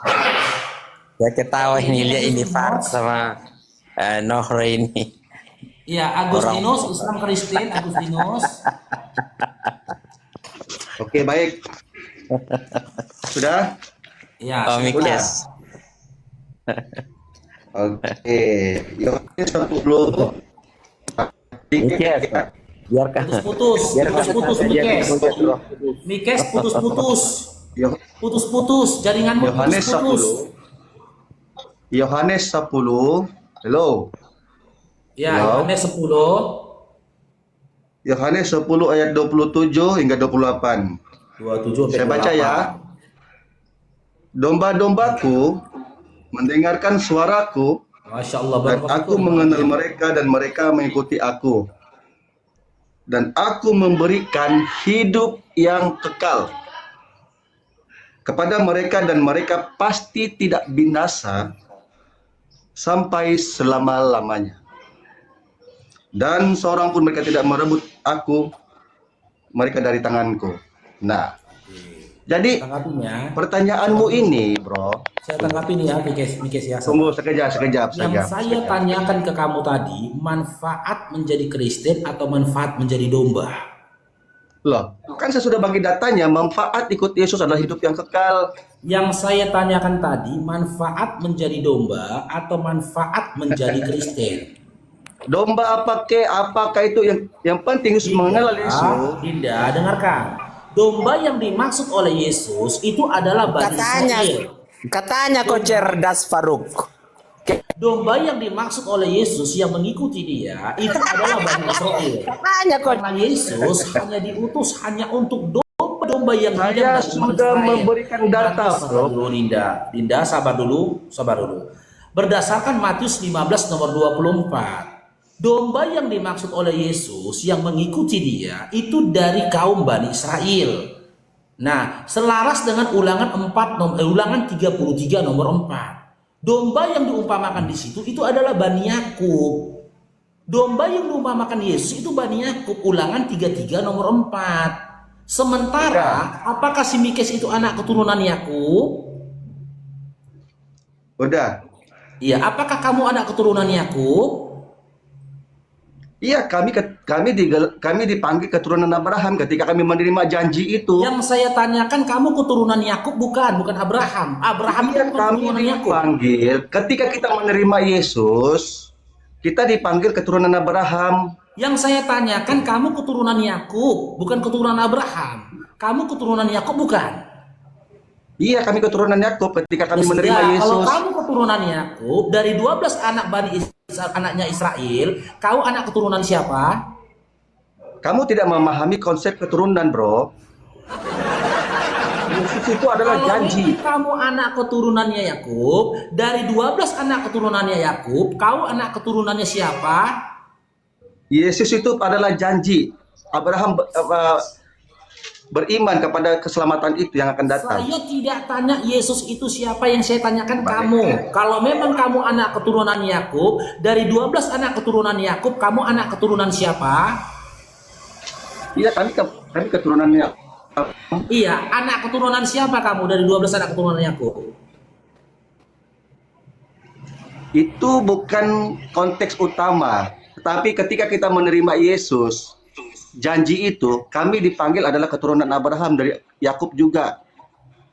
Ya ketawa ini lihat ini Faruk sama Nohro ini. Iya, Agustinus, Islam Kristen, Agustinus. Oke, baik. Sudah? Ya, Mikes. Oke, Yohanes 10. Mikes. Biarkan. Putus, Mikes. Mikes putus. Putus, jaringanmu Yohanes putus. 10. Yohanes 10. Hello. Ya, Hello? Yohanes 10. Yohanes 10 ayat 27 hingga 28. 27 Saya baca ya. Domba-dombaku mendengarkan suaraku, Masya Allah, dan aku mengenal mereka dan mereka mengikuti aku. dan aku memberikan hidup yang kekal kepada mereka dan mereka pasti tidak binasa sampai selama-lamanya. Dan seorang pun mereka tidak merebut mereka dari tanganku. Nah, jadi Tanggapinya, pertanyaanmu ini, bro. saya tanggapi nih ya, Mikes ya. Tunggu sekejap. Yang saya tanyakan ke kamu tadi, manfaat menjadi Kristen atau manfaat menjadi domba? Loh, kan saya sudah bagi datanya, manfaat ikut Yesus adalah hidup yang kekal. Yang saya tanyakan tadi, manfaat menjadi domba atau manfaat menjadi Kristen? Domba apakah itu yang penting mengenal Yesus. Dinda, dengarkan. Domba yang dimaksud oleh Yesus itu adalah Bani Israel. Katanya kau cerdas, Faruk. Domba yang dimaksud oleh Yesus yang mengikuti dia itu adalah Bani Israel. Karena Yesus hanya diutus hanya untuk domba-domba yang Saya sudah memberikan data, Sabar dulu, Dinda, sabar dulu. Berdasarkan Matius 15 nomor 24, domba yang dimaksud oleh Yesus yang mengikuti dia itu dari kaum Bani Israel. Nah, selaras dengan ulangan 33 nomor 4. Domba yang diumpamakan di situ itu adalah Bani Yakub. Domba yang diumpamakan Yesus itu Bani Yakub, ulangan 33 nomor 4. Sementara, apakah si Mikes itu anak keturunan Yakub? Udah. Iya, apakah kamu anak keturunan Yakub? Iya, kami dipanggil keturunan Abraham ketika kami menerima janji itu. Yang saya tanyakan, kamu keturunan Yakub bukan Abraham. Abraham itu bukan keturunan Yakub. Dipanggil ketika kita menerima Yesus, kita dipanggil keturunan Abraham. Yang saya tanyakan, kamu keturunan Yakub, bukan keturunan Abraham. Kamu keturunan Yakub bukan? Iya, kami keturunan Yakub ketika kami menerima Kalau Yesus. kamu keturunan Yakub, dari 12 anak anaknya Israel, kau anak keturunan siapa? Kamu tidak memahami konsep keturunan, bro. Yesus itu adalah janji. Kamu anak keturunannya Yakub, dari 12 anak keturunannya Yakub, kau anak keturunannya siapa? Yesus itu adalah janji. Abraham beriman kepada keselamatan itu yang akan datang. Saya tidak tanya Yesus itu siapa, yang saya tanyakan kamu. Kalau memang kamu anak keturunan Yakub, dari 12 anak keturunan Yakub, kamu anak keturunan siapa? Iya, kami keturunan Yakub. Iya, anak keturunan siapa kamu dari 12 anak keturunan Yakub? Itu bukan konteks utama. Tetapi ketika kita menerima Yesus, janji itu, kami dipanggil adalah keturunan Abraham, dari Yakub juga.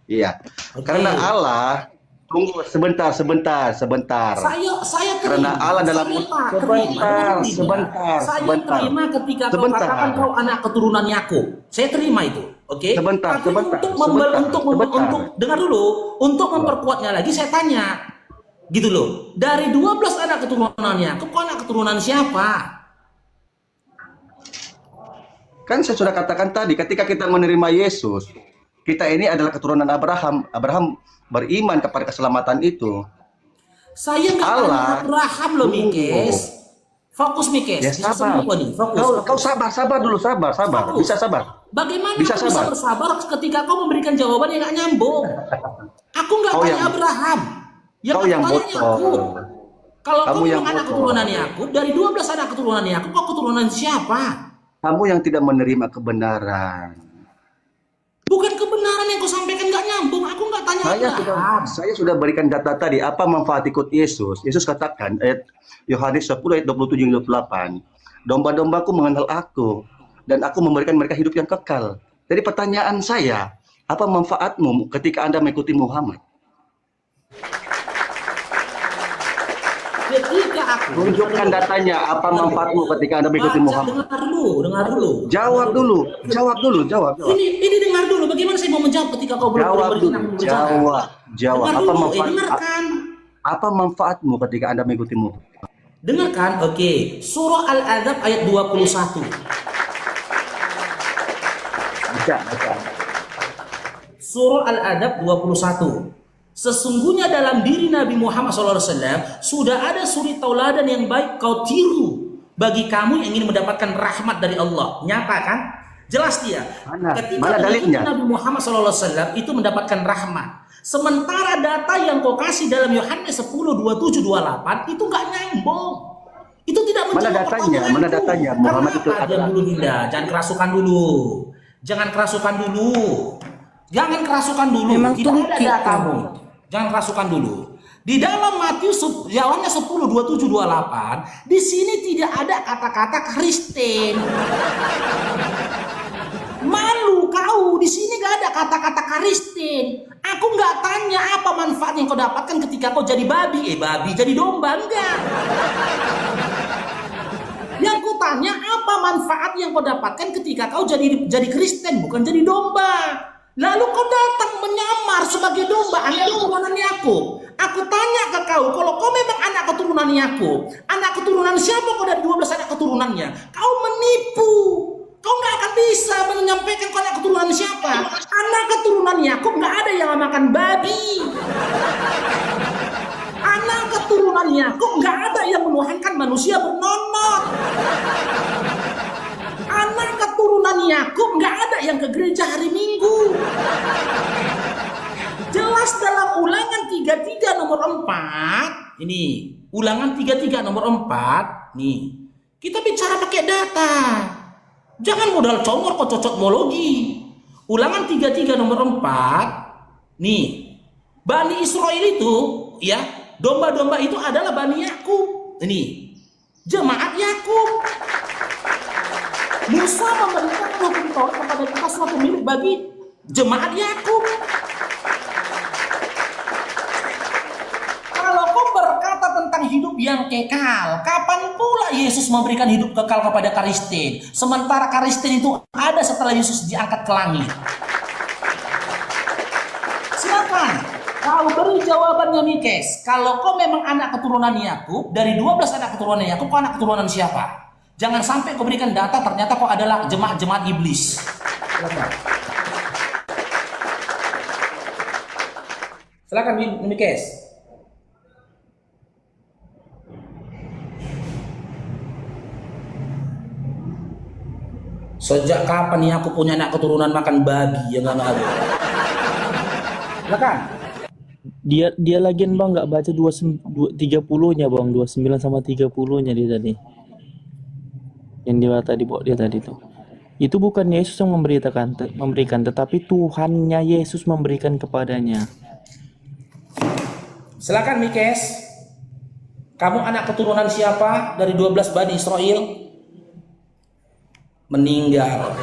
Iya. Karena Allah, tunggu sebentar. Saya Karena Allah dalam sebentar. terima ketika kau katakan kau anak keturunan Yakub. Saya terima itu. Oke. Sebentar. Dengar dulu, untuk memperkuatnya lagi saya tanya. Gitu loh. Dari 12 anak keturunan Yakub, kau anak keturunan siapa? Kan saya sudah katakan tadi, ketika kita menerima Yesus, kita ini adalah keturunan Abraham. Abraham beriman kepada keselamatan itu. Saya nggak tanya Abraham loh, Mikes. Fokus, Mikes. Ya, sabar. Kau sabar dulu. Bisa sabar. Bagaimana bisa bersabar ketika kau memberikan jawaban yang nggak nyambung? Aku nggak tanya Abraham. Kau yang bodoh. Kalau kau memang anak keturunan Yakub, dari 12 anak keturunan Yakub, kau keturunan siapa? Kamu yang tidak menerima kebenaran. Bukan kebenaran yang kau sampaikan nggak nyambung. Aku nggak tanya Saya sudah berikan data tadi. Apa manfaat ikut Yesus? Yesus katakan, Yohanes 10 ayat 27-28. Domba-dombaku mengenal aku, dan aku memberikan mereka hidup yang kekal. Jadi pertanyaan saya, apa manfaatmu ketika Anda mengikuti Muhammad? Ketika aku tunjukkan datanya, apa manfaatmu ketika Anda mengikuti Muhammad? Dengar dulu. Jawab dulu. Ini dengar dulu. Bagaimana saya mau menjawab ketika kau belum Jawab. Apa manfaatmu ketika Anda mengikuti Muhammad? Dengarkan, oke. Surah Al-Adzab ayat 21. Baca. Surah Al-Adzab 21. Sesungguhnya dalam diri Nabi Muhammad SAW sudah ada suri tauladan yang baik kau tiru. Bagi kamu yang ingin mendapatkan rahmat dari Allah. Nyata kan? Jelas dia. Ketika mana dalilnya? Nabi Muhammad SAW itu mendapatkan rahmat. Sementara data yang kau kasih dalam Yohanes 10, 27, 28 itu nggak nyambung. Itu tidak menjawab pertanyaanku. Mana datanya? Muhammad itu Diam dulu Dinda, jangan kerasukan dulu. Jangan kerasukan dulu. Jangan kerasukan dulu. Memang Tidak ada tungkit datamu. Jangan kerasukan dulu. Di dalam Matius Yohanes 10, 27, 28 di sini tidak ada kata-kata Kristen. Malu kau, di sini gak ada kata-kata Kristen. Aku nggak tanya apa manfaat yang kau dapatkan ketika kau jadi babi, jadi domba, enggak. Yang ku tanya apa manfaat yang kau dapatkan ketika kau jadi Kristen, bukan jadi domba. Lalu kau datang menyamar sebagai domba, anak keturunan Yakub. Aku tanya ke kau, kalau kau memang anak keturunan Yakub, anak keturunan siapa kau dari 12 anak keturunannya? Kau menipu. Kau nggak akan bisa menyampaikan kau anak keturunan siapa. Anak keturunan Yakub nggak ada yang makan babi. Anak keturunan Yakub nggak ada yang menuhankan manusia bernonok. Anak keturunan Yakub nggak ada yang ke gereja hari Minggu. Jelas dalam Ulangan 33 nomor 4. Ini Ulangan 33 nomor 4. Nih kita bicara pakai data. Jangan modal comor kok cocokmologi. Ulangan 33 nomor 4. Nih, Bani Israel itu, ya, domba-domba itu adalah Bani Yakub. Ini, jemaat Yakub. Musa memberikan hukum Taurat kepada kita suatu milik bagi jemaat Yakub. Kalau kau berkata tentang hidup yang kekal, kapan pula Yesus memberikan hidup kekal kepada Kristen? Sementara Kristen itu ada setelah Yesus diangkat ke langit. Silakan, kau beri jawabannya Mikes. Kalau kau memang anak keturunan Yakub, dari 12 anak keturunan Yakub, kau anak keturunan siapa? Jangan sampai kau berikan data ternyata kau adalah jemaat-jemaat iblis. Silakan Mikes. Sejak kapan nih aku punya anak keturunan makan babi yang nggak ada? Silakan. Dia lagian bang nggak baca 30-nya bang, 29 sama 30-nya dia tadi. Yang dia tadi bawa dia tadi tuh. Itu bukan Yesus yang memberikan, tetapi Tuhannya Yesus memberikan kepadanya. Silakan Mikes. Kamu anak keturunan siapa dari 12 Bani Israel? Meninggal.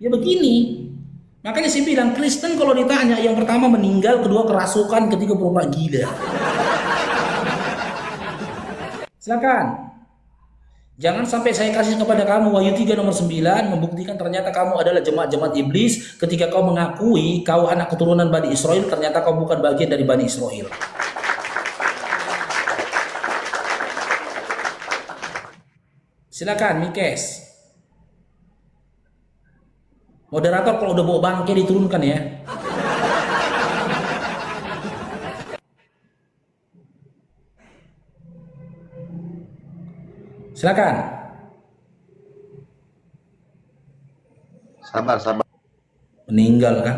Ya begini. Makanya saya bilang Kristen kalau ditanya yang pertama meninggal, kedua kerasukan, ketiga pura-pura gila. Silakan. Jangan sampai saya kasih kepada kamu Wahyu 3 nomor 9 membuktikan ternyata kamu adalah jemaat-jemaat iblis ketika kau mengakui kau anak keturunan Bani Israel, ternyata kau bukan bagian dari Bani Israel. Silakan Mikes. Moderator kalau udah bawa bangke diturunkan ya. Silakan. Sabar. Meninggal kan?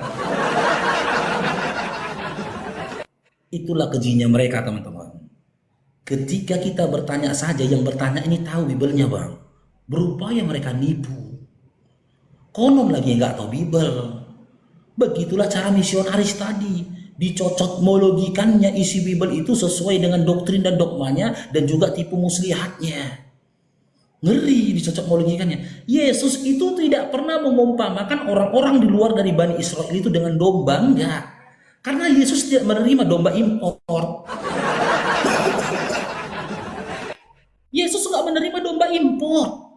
Itulah kejinya mereka teman-teman. Ketika kita bertanya saja, yang bertanya ini tahu Bibelnya bang, berupaya mereka nipu. Konon lagi nggak tahu Bibel. Begitulah cara misionaris tadi, dicocokmologikannya isi Bibel itu sesuai dengan doktrin dan dogmanya dan juga tipu muslihatnya. Ngeri dicocokmologikannya. Yesus itu tidak pernah mengumpamakan orang-orang di luar dari Bani Israel itu dengan domba, enggak. Karena Yesus tidak menerima domba impor. Yesus nggak menerima domba impor.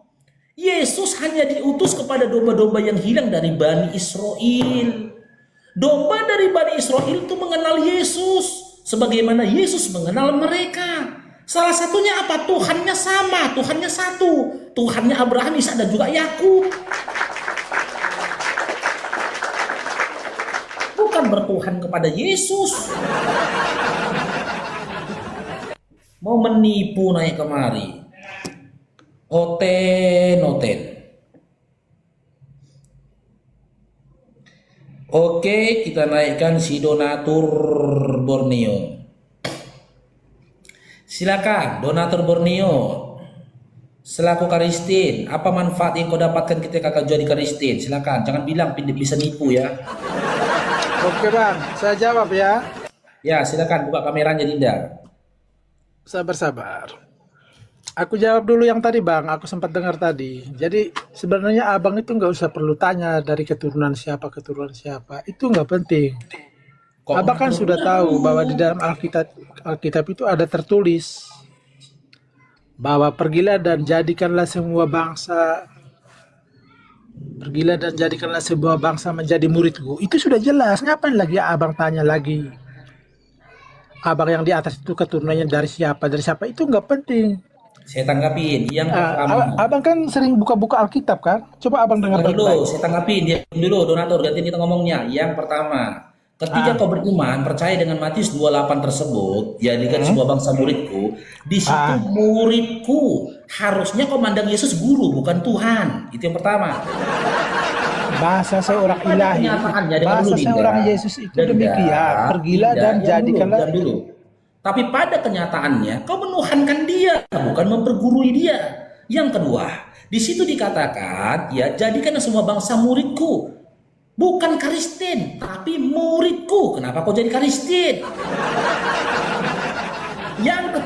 Yesus hanya diutus kepada domba-domba yang hilang dari Bani Israel. Domba dari Bani Israel itu mengenal Yesus sebagaimana Yesus mengenal mereka. Salah satunya apa? Tuhannya sama, Tuhannya satu. Tuhannya Abraham, Ishak dan juga Yakub. Bukan Silakan bertuhan kepada Yesus. Mau menipu naik kemari. Oten. Oke, kita naikkan si donatur Borneo. Silakan, donatur Borneo. Selaku Karistin, apa manfaat yang kau dapatkan ketika kau jadi Karistin? Silakan, jangan bilang bisa nipu ya. Oke bang, saya jawab ya. Ya, silakan buka kameranya Dinda. Sabar. Aku jawab dulu yang tadi bang, aku sempat dengar tadi. Jadi sebenarnya abang itu nggak usah perlu tanya dari keturunan siapa, itu nggak penting. Abang kan sudah tahu bahwa di dalam Alkitab itu ada tertulis bahwa pergilah dan jadikanlah semua bangsa menjadi muridku. Itu sudah jelas. Ngapain lagi abang tanya lagi? Abang yang di atas itu keturunannya dari siapa itu nggak penting. Saya tanggapin yang pertama. Abang kan sering buka-buka Alkitab kan? Coba abang dengar dulu. Saya tanggapin dia dulu, donatur. Gantiin kita ngomongnya. Yang pertama, ketika kau beriman, percaya dengan Matius 28 tersebut, jadikan sebuah bangsa muridku. Di situ muridku, harusnya kau mandang Yesus guru, bukan Tuhan. Itu yang pertama. Bahasa seorang ilahi, bahasa seorang Yesus itu demikian. Pergilah dan jadikanlah. Tapi pada kenyataannya kau menuhankan dia, bukan mempergurui dia. Yang kedua, di situ dikatakan, ya jadikan semua bangsa muridku. Bukan Karistin, tapi muridku. Kenapa kau jadi Karistin? Yang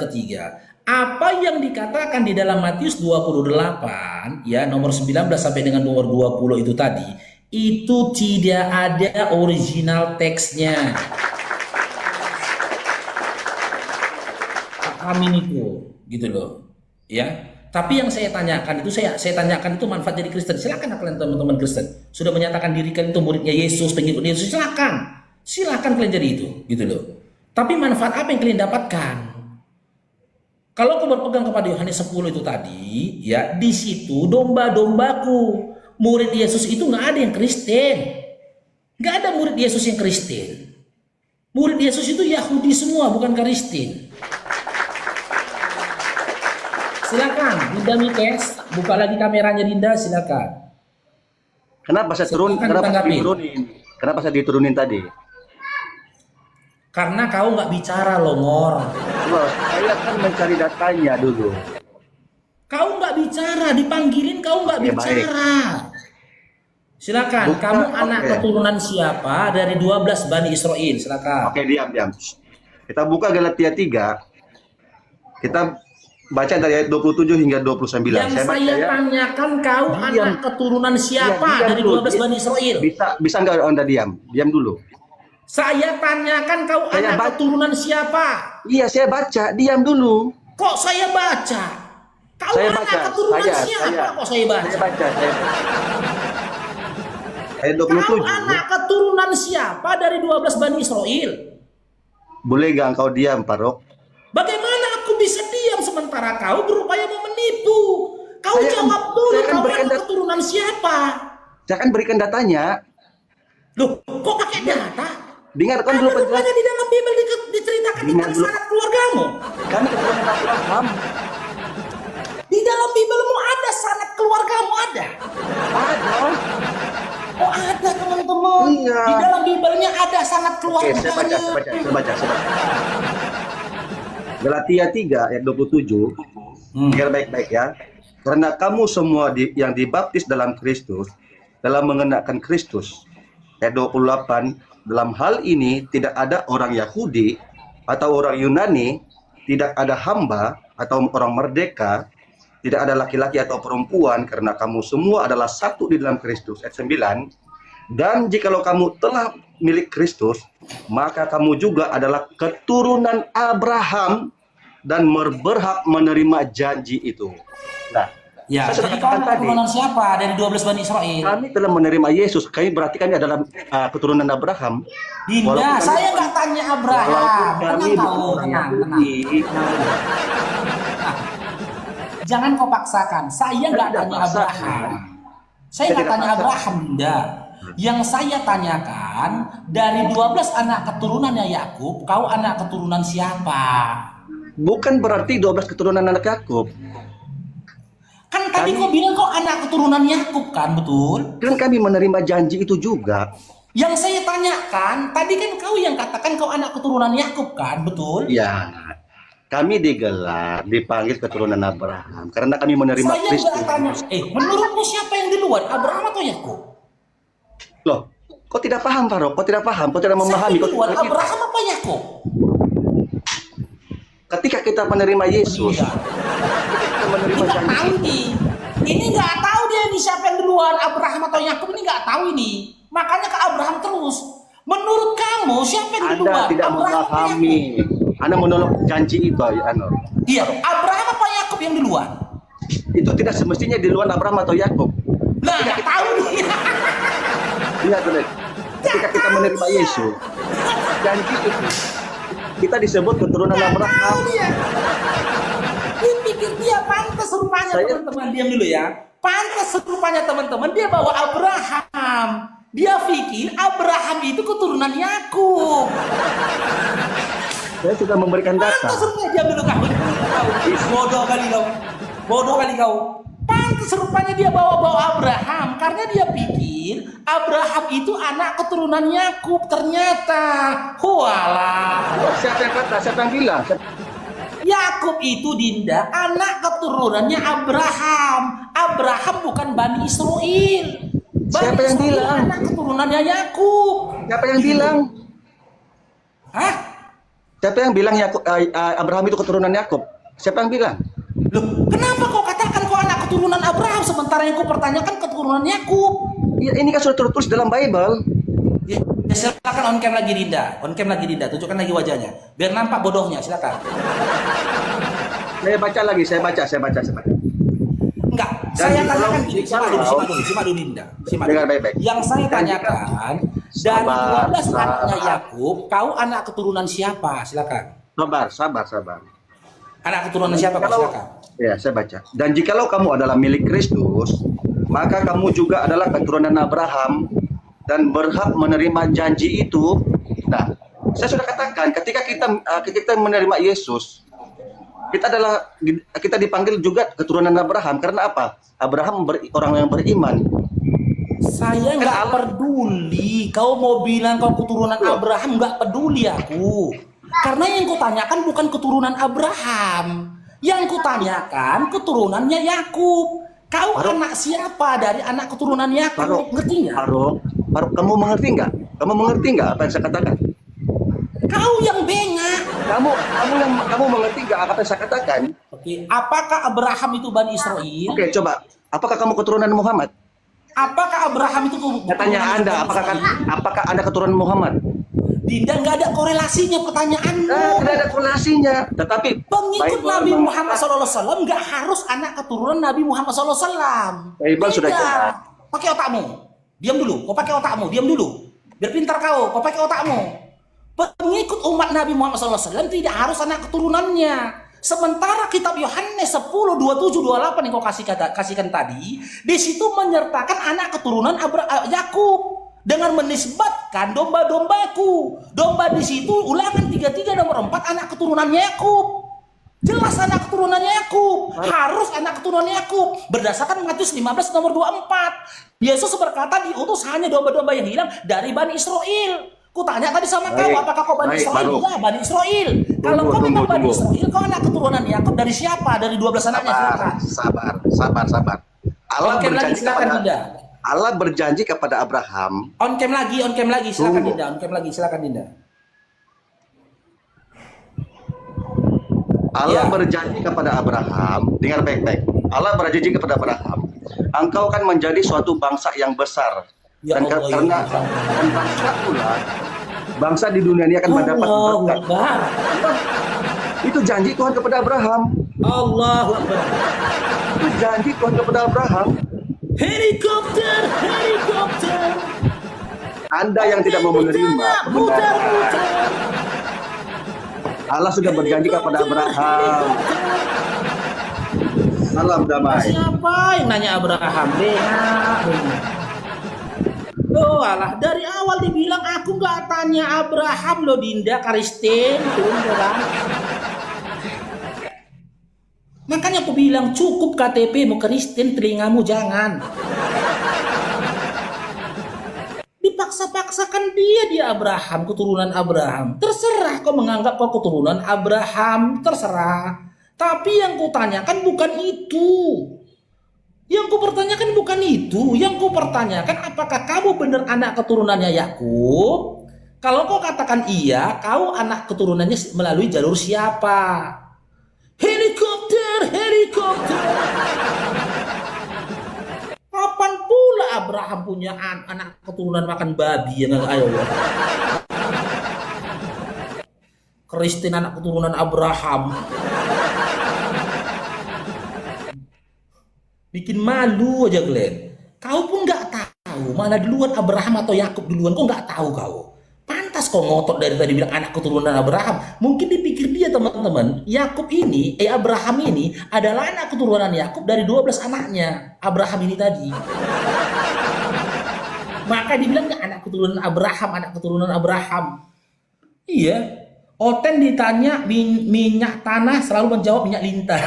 ketiga, apa yang dikatakan di dalam Matius 28, ya nomor 19 sampai dengan nomor 20 itu tadi, itu tidak ada original teksnya. Amin itu, gitu loh, ya. Tapi yang saya tanyakan itu manfaat jadi Kristen. Silakan kalian teman-teman Kristen sudah menyatakan diri kalian itu muridnya Yesus, pengikut Yesus, silakan kalian jadi itu, gitu loh. Tapi manfaat apa yang kalian dapatkan? Kalau kau berpegang kepada Yohanes 10 itu tadi, ya di situ domba-dombaku, murid Yesus itu nggak ada yang Kristen, nggak ada murid Yesus yang Kristen. Murid Yesus itu Yahudi semua, bukan Kristen. Silakan, Dinda Mikes, buka lagi kameranya Dinda, silakan. Kenapa saya diturunin tadi? Karena kau nggak bicara loh, Ngor. Saya kan mencari datanya dulu. Kau nggak bicara, dipanggilin kau nggak bicara. Silakan, kamu anak keturunan siapa dari 12 Bani Israel? Silakan. Oke, diam. Kita buka Galatia 3. Kita baca dari ayat 27 hingga 29. Yang saya tanyakan kau anak keturunan siapa dari 12 Bani Israel? Bisa nggak Anda diam? Diam dulu. Saya tanyakan kau anak keturunan siapa? Iya, saya baca. Diam dulu. Kok saya baca? Kau anak keturunan siapa? Kok saya baca? Saya baca. Ayat 27. Kau anak keturunan siapa dari 12 Bani Israel? Boleh gak engkau diam, Parok? Bagaimana aku bisa diam sementara kau berupaya mau menipu? Kau jawab dulu, kau anak keturunan siapa? Saya akan berikan datanya. Loh, kok pakai data? Dengarkan dulu penjelasan. Di dalam Bible diceritakan tentang sanad keluargamu. Kami keturunan Abraham. Di dalam Biblemu ada sanad keluargamu ada? Ada. Oh ada teman-teman. Iya. Di dalam Biblenya ada sanad keluarganya. Oke, saya baca. Galatia 3 ayat 27. Dengar baik-baik ya. Karena kamu semua yang dibaptis dalam Kristus, dalam mengenakan Kristus. Ayat 28, dalam hal ini tidak ada orang Yahudi atau orang Yunani, tidak ada hamba atau orang merdeka, tidak ada laki-laki atau perempuan, karena kamu semua adalah satu di dalam Kristus. Ayat 9, dan jikalau kamu telah milik Kristus, maka kamu juga adalah keturunan Abraham dan berhak menerima janji itu. Nah, ya, jadi kau keturunan siapa dari 12 Bani Israel? Kami telah menerima Yesus. Kami berarti kami adalah keturunan Abraham. Dinda, saya nggak tanya Abraham. Tenang. Jangan kau paksakan. Saya nggak tanya Abraham. Saya nggak tanya Abraham, Dinda. Yang saya tanyakan, dari 12 anak keturunannya Yakub, kau anak keturunan siapa? Bukan berarti 12 keturunan anak Yakub. Kan tadi kau bilang kau anak keturunan Yakub kan, betul? Dan kami menerima janji itu juga. Yang saya tanyakan, tadi kan kau yang katakan kau anak keturunan Yakub kan, betul? Ya, kami digelar, dipanggil keturunan Abraham karena kami menerima Saya Kristus. nggak tanya, menurutmu siapa yang duluan, Abraham atau Yakub? Loh, kau tidak paham, Farok? Kau tidak paham, kau tidak memahami. Siapa duluan, Abraham apa Yakub? Ketika kita menerima Yesus, kita menerima Nggak janji. tahu nih. Ini nggak tahu dia ini siapa yang duluan, Abraham atau Yakub, ini nggak tahu ini. Makanya ke Abraham terus. Menurut kamu siapa yang Anda duluan? tidak Abraham apa memahami. Anda menolak janji itu, Anor. Iya, Abraham apa Yakub yang duluan? Itu tidak semestinya di luar Abraham atau Yakub. Nah, nggak tahu nih. Lihat, Dek. Ketika kita menerima Yesus, janji itu kita disebut keturunan Abraham. Dia pikir dia pantas rupanya, teman-teman. Diam dulu ya. Pantas rupanya, teman-teman. Dia bawa Abraham. Dia pikir Abraham itu keturunan Yakub. Saya sudah memberikan data. Pantas rupanya, diam dulu kau. Bodoh kali kau. Bodoh kali kau. Pantas rupanya dia bawa Abraham karena dia pikir Abraham itu anak keturunan Yakub. Ternyata, walah. Siapa yang kata? Siapa yang bilang? Yakub itu, Dinda, anak keturunannya Abraham. Abraham bukan Bani Israel. Siapa yang bilang? Anak keturunannya Yakub. Siapa yang bilang? Hah? Siapa yang bilang Abraham itu keturunan Yakub? Siapa yang bilang? Loh, kenapa kau katakan kau anak keturunan Abraham sementara yang kau pertanyakan keturunan Yakub? Ya, ini kan sudah tertulis dalam Bible. Ya, silakan on cam lagi, Dinda. On cam lagi, Dinda. Tunjukkan lagi wajahnya. Biar nampak bodohnya, silakan. Saya baca lagi, saya baca. Enggak, Dan saya kalau tanyakan gini, simak dulu, Dinda. Simak dulu. Dengar baik-baik. Yang saya tanyakan, dari 12 Sabar. anaknya Yakub, kau anak keturunan siapa? Silakan. Sabar. Anak keturunan siapa, Pak? Silakan. Ya, saya baca. Dan jikalau kamu adalah milik Kristus, maka kamu juga adalah keturunan Abraham dan berhak menerima janji itu. Nah, saya sudah katakan, ketika kita menerima Yesus, kita dipanggil juga keturunan Abraham. Karena apa? Abraham orang yang beriman. Saya nggak peduli. Kau mau bilang kau keturunan Abraham, nggak peduli aku. Karena yang kutanyakan bukan keturunan Abraham. Yang kutanyakan keturunannya Yakub. Kau anak siapa dari anak keturunan Yakub? Ngerti nggak? Farok, kamu mengerti nggak? Kamu mengerti nggak apa yang saya katakan? Kau yang bengak. Kamu mengerti nggak apa yang saya katakan? Oke, apakah Abraham itu Bani Israel? Oke, coba. Apakah kamu keturunan Muhammad? Apakah Abraham itu Tanya Anda, apakah Anda keturunan Muhammad? Dinda, nggak ada korelasinya pertanyaanmu. Tidak ada korelasinya. Tetapi pengikut Nabi Muhammad SAW nggak harus anak keturunan Nabi Muhammad SAW. Bible sudah jelas. Pakai otakmu. Diam dulu. Kau pakai otakmu. Diam dulu. Biar pintar kau. Kau pakai otakmu. Pengikut umat Nabi Muhammad SAW tidak harus anak keturunannya. Sementara kitab Yohanes 10, 27, 28 yang kau kasihkan tadi, di situ menyertakan anak keturunan Yakub dengan menisbatkan domba-dombaku. Domba di situ Ulangan 33 nomor 4 anak keturunannya Yakub. Jelas anak keturunannya Yakub. Harus anak keturunan Yakub. Berdasarkan Matius 15 nomor 24. Yesus berkata diutus hanya domba-domba yang hilang dari Bani Israel. Kutanya tadi sama kau, apakah kau Bani Israel? Ya, Bani Israel. Kalau kau memang Bani Israel, kau anak keturunan Yakub dari siapa? Dari 12 anaknya. Sabar. Allah berjanji kepada Abraham. On cam lagi, silakan Dinda. Allah berjanji kepada Abraham, dengar baik-baik. Allah berjanji kepada Abraham, engkau akan menjadi suatu bangsa yang besar. Dan karena bangsa pula, bangsa di dunia ini akan mendapat berkat. Itu janji Tuhan kepada Abraham. Allahu Akbar. Itu janji Tuhan kepada Abraham. Helikopter. Anda yang tidak mau menerima. Allah sudah berjanji kepada Abraham. Salam damai. Siapa yang nanya Abraham? Oh alah, dari awal dibilang aku nggak tanya Abraham loh Dinda Karisten. Makanya aku bilang cukup KTP mu Kristen, telingamu jangan. Dipaksa-paksakan dia Abraham, keturunan Abraham. Terserah kau menganggap kau keturunan Abraham, terserah. Tapi yang ku tanyakan bukan itu. Yang ku pertanyakan bukan itu. Yang ku pertanyakan apakah kamu benar anak keturunannya Yakub? Kalau kau katakan iya, kau anak keturunannya melalui jalur siapa? Helikopter. Kapan pula Abraham punya anak keturunan makan babi yang ayo. Kristen anak keturunan Abraham. Bikin malu aja Glenn. Kau pun nggak tahu mana duluan Abraham atau Yakub duluan. Kau nggak tahu kau. Pantas kau ngotot dari tadi bilang anak keturunan Abraham. Mungkin dipikir dia teman-teman, Yakub ini, Abraham ini adalah anak keturunan Yakub dari 12 anaknya. Abraham ini tadi. Maka dibilangnya anak keturunan Abraham. Iya. Oten ditanya minyak tanah selalu menjawab minyak lintah.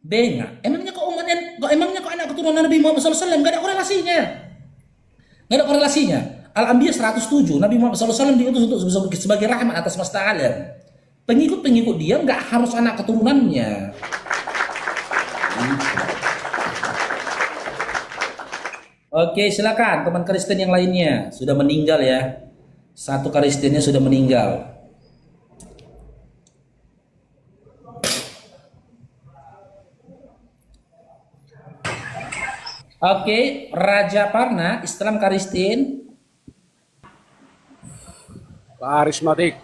Bengak. Emangnya kok anak keturunan Nabi Muhammad SAW? Gak ada korelasinya. Al-Anbiya 107. Nabi Muhammad SAW diutus untuk sebagai rahmat atas semesta alam. Pengikut dia nggak harus anak keturunannya. Oke, silakan teman Kristen yang lainnya. Sudah meninggal ya. Satu Kristennya sudah meninggal. Oke, Raja Parna, Islam Kristen. Karismatik.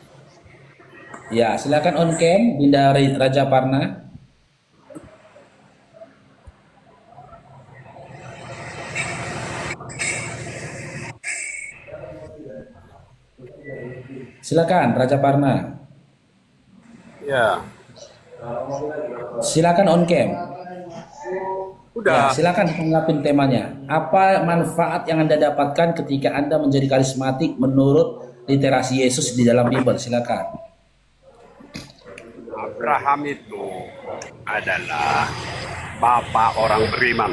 Ya, silakan on cam Dinda Raja Parna. Silakan Raja Parna. Ya. Silakan on cam. Udah. Ya, silakan tanggapin temanya. Apa manfaat yang Anda dapatkan ketika Anda menjadi karismatik menurut literasi Yesus di dalam Bible? Silakan. Abraham itu adalah bapak orang beriman.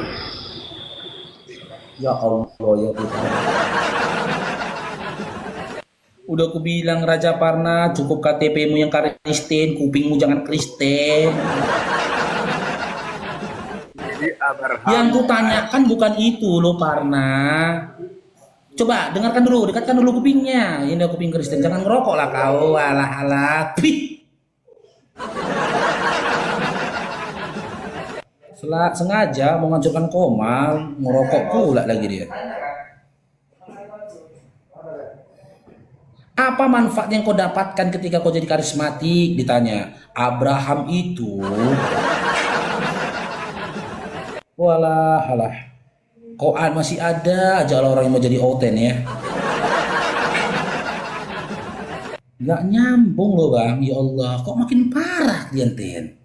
Ya Allah ya Tuhan. Udah aku bilang Raja Parna, cukup KTP-mu yang Kristen, kupingmu jangan Kristen. Yang kutanyakan bukan itu loh Parna. Coba dengarkan dulu, dekatkan dulu kupingnya. Ini kuping Kristen, jangan ngerokok lah kau. Alah. Sengaja mau ngancurkan Komal, ngerokok pula lagi dia. Apa manfaat yang kau dapatkan ketika kau jadi karismatik? Ditanya. Abraham itu walah, kok masih ada aja orang yang mau jadi oten ya. Gak nyambung loh bang, ya Allah, kok makin parah kalian Ten?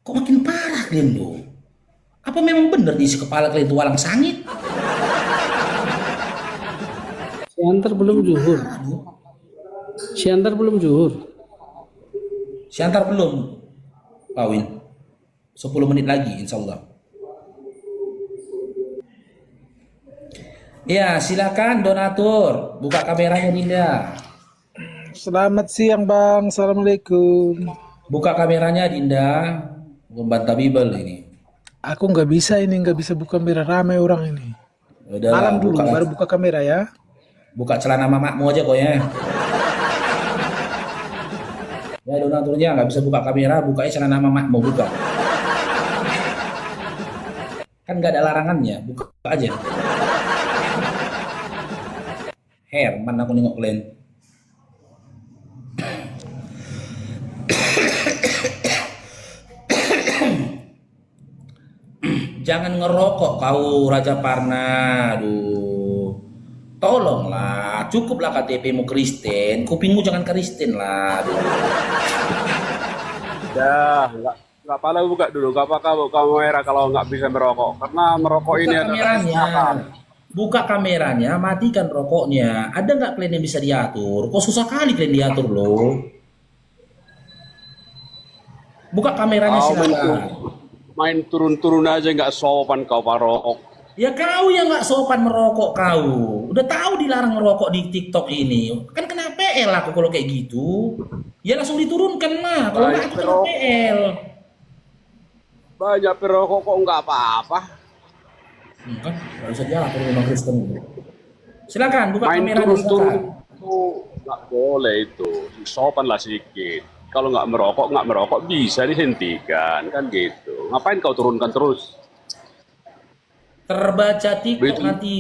Kok makin parah kalian loh? Apa memang benar di kepala kalian itu walang sangit? Siantar belum zuhur. Siantar belum, Pawin. 10 menit lagi insya Allah. Ya, silakan donatur, buka kameranya Dinda. Selamat siang Bang, Assalamualaikum. Buka kameranya Dinda, membantah Bible ini. Aku nggak bisa buka kamera, ramai orang ini. Udah, malam dulu baru buka kamera ya. Buka celana mamakmu aja kok ya. Ya donaturnya nggak bisa buka kamera, bukanya celana mamakmu buka. Kan nggak ada larangannya, buka aja. Herman aku nengok kalian. Jangan ngerokok kau Raja Parna. Aduh. Tolonglah, cukuplah KTP-mu Kristen, kupingmu jangan Kristen lah. Aduh. Nggak pala buka dulu, nggak apa kamu kamera kalau nggak bisa merokok. Karena merokok ini adalah kameranya. Buka kameranya, matikan rokoknya. Ada nggak kalian yang bisa diatur? Kok susah kali kalian diatur loh. Buka kameranya silakan. Main turun-turun aja nggak sopan kau parok. Ya kau yang nggak sopan merokok kau. Udah tahu dilarang merokok di TikTok ini. Kan kena PL aku kalau kayak gitu. Ya langsung diturunkan lah. Kalau nggak aku kena PL. Banyak perokok kok nggak apa-apa. Kan nggak bisa diatur rumah Kristen. Silakan buka Main kameranya turun-turun silakan. itu nggak boleh itu. Sopan lah sedikit. Kalau nggak merokok bisa dihentikan kan gitu. Ngapain kau turunkan terus? Terbaca TikTok Betul. nanti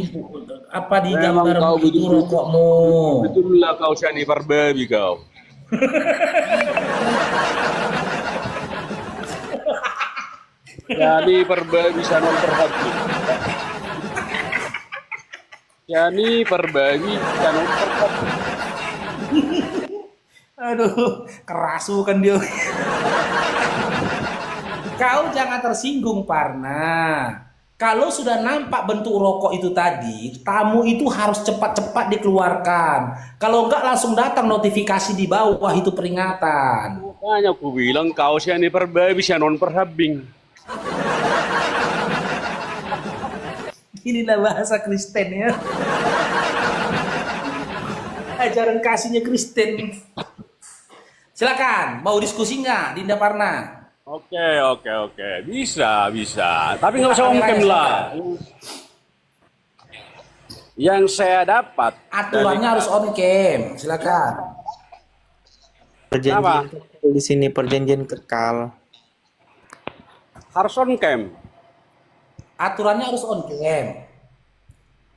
apa di Memang gambar kau itu rokokmu. Betul lah kau Jennifer baby kau. Jennifer baby sanon terhati. Jennifer baby sanon terhati. Aduh, kerasukan dia. Kau jangan tersinggung, Parna. Kalau sudah nampak bentuk rokok itu tadi, tamu itu harus cepat-cepat dikeluarkan. Kalau enggak langsung datang notifikasi di bawah itu peringatan. Makanya aku bilang kau Jennifer baby sanon perhabing. Inilah bahasa Kristen ya. Ajaran kasihnya Kristen. Silakan, mau diskusi nggak, Dinda Parna? Oke. Bisa. Tapi nggak usah ongkem lah. Yang saya dapat Aturannya harus on cam. Silakan. Perjanjian kekal di sini, perjanjian kekal. Harus on cam. Aturannya harus on cam.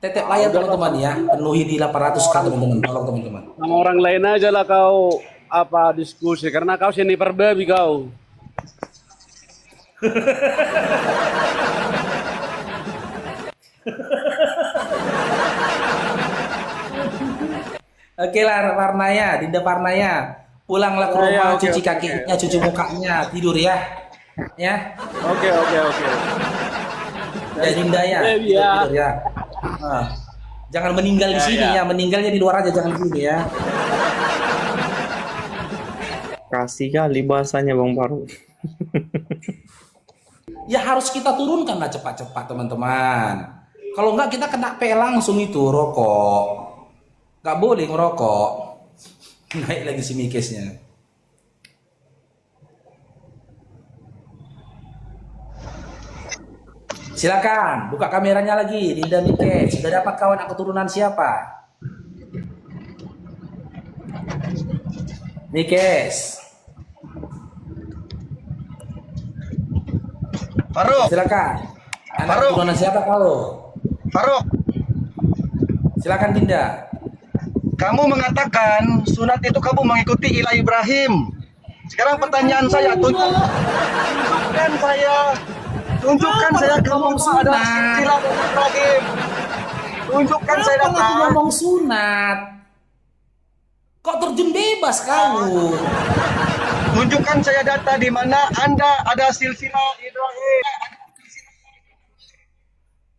Tetep layar teman-teman ya. Penuhi di 800k teman-teman. Tolong teman-teman. Sama orang lain aja lah kau diskusi karena kau Jennifer baby kau. Oke lah Parnaya, Dinda Parnaya. Pulanglah ke rumah, Oke, cuci oke. kakinya, cuci mukanya, tidur ya. Ya. Oke. Ya Dinda ya. Tidur ya. Jangan meninggal di sini ya, meninggalnya di luar aja, jangan di sini ya. Kasih kali bahasanya Bang Farouk. Ya harus kita turunkan lah cepat-cepat teman-teman. Kalau enggak kita kena PL langsung itu rokok. Nggak boleh ngerokok. Naik lagi si Mikesnya. Silakan buka kameranya lagi, Dinda Mikes. Sudah dapat kawan keturunan siapa? Mikes. Faruk. Silakan. Anak keturunan siapa kau? Faruk. Silakan Dinda. Kamu mengatakan sunat itu kamu mengikuti Ila Ibrahim. Sekarang pertanyaan saya, tunjukkan saya kamu ada Ila Ibrahim. Tunjukkan saya data. Aku ngomong sunat. Kok terjun bebas kamu? Tunjukkan saya data di mana Anda ada silsilah Ibrahim.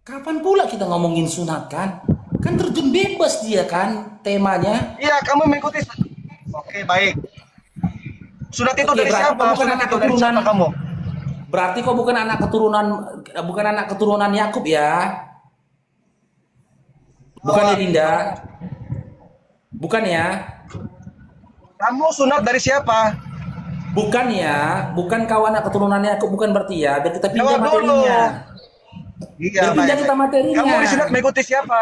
Kapan pula kita ngomongin sunat kan? Kan terjun bebas dia kan temanya. Iya, kamu mengikuti. Oke, baik. Sunat itu dari siapa? Bukan Sunat anak itu dari keturunan siapa kamu? Berarti kau bukan anak keturunan Yakub ya? Bukan ya Dinda? Bukan ya? Kamu sunat dari siapa? Bukan ya? Bukan kau anak keturunan Yakub, bukan berarti ya? Biar kita pindah Jawab materinya. Iya, Biar pindah baik. kita materinya. Kamu disunat mengikuti siapa?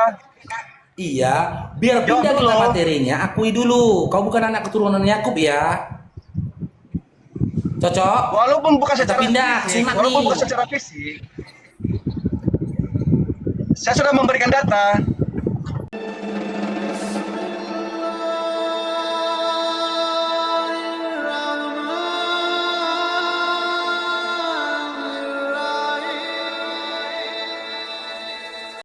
Iya, biar Jawab pindah kita dulu. materinya. Akui dulu, kau bukan anak keturunan Yakub ya? Cocok? Walaupun bukan Kita secara pindah fisik, sunat walaupun nih. bukan secara fisik. Saya sudah memberikan data.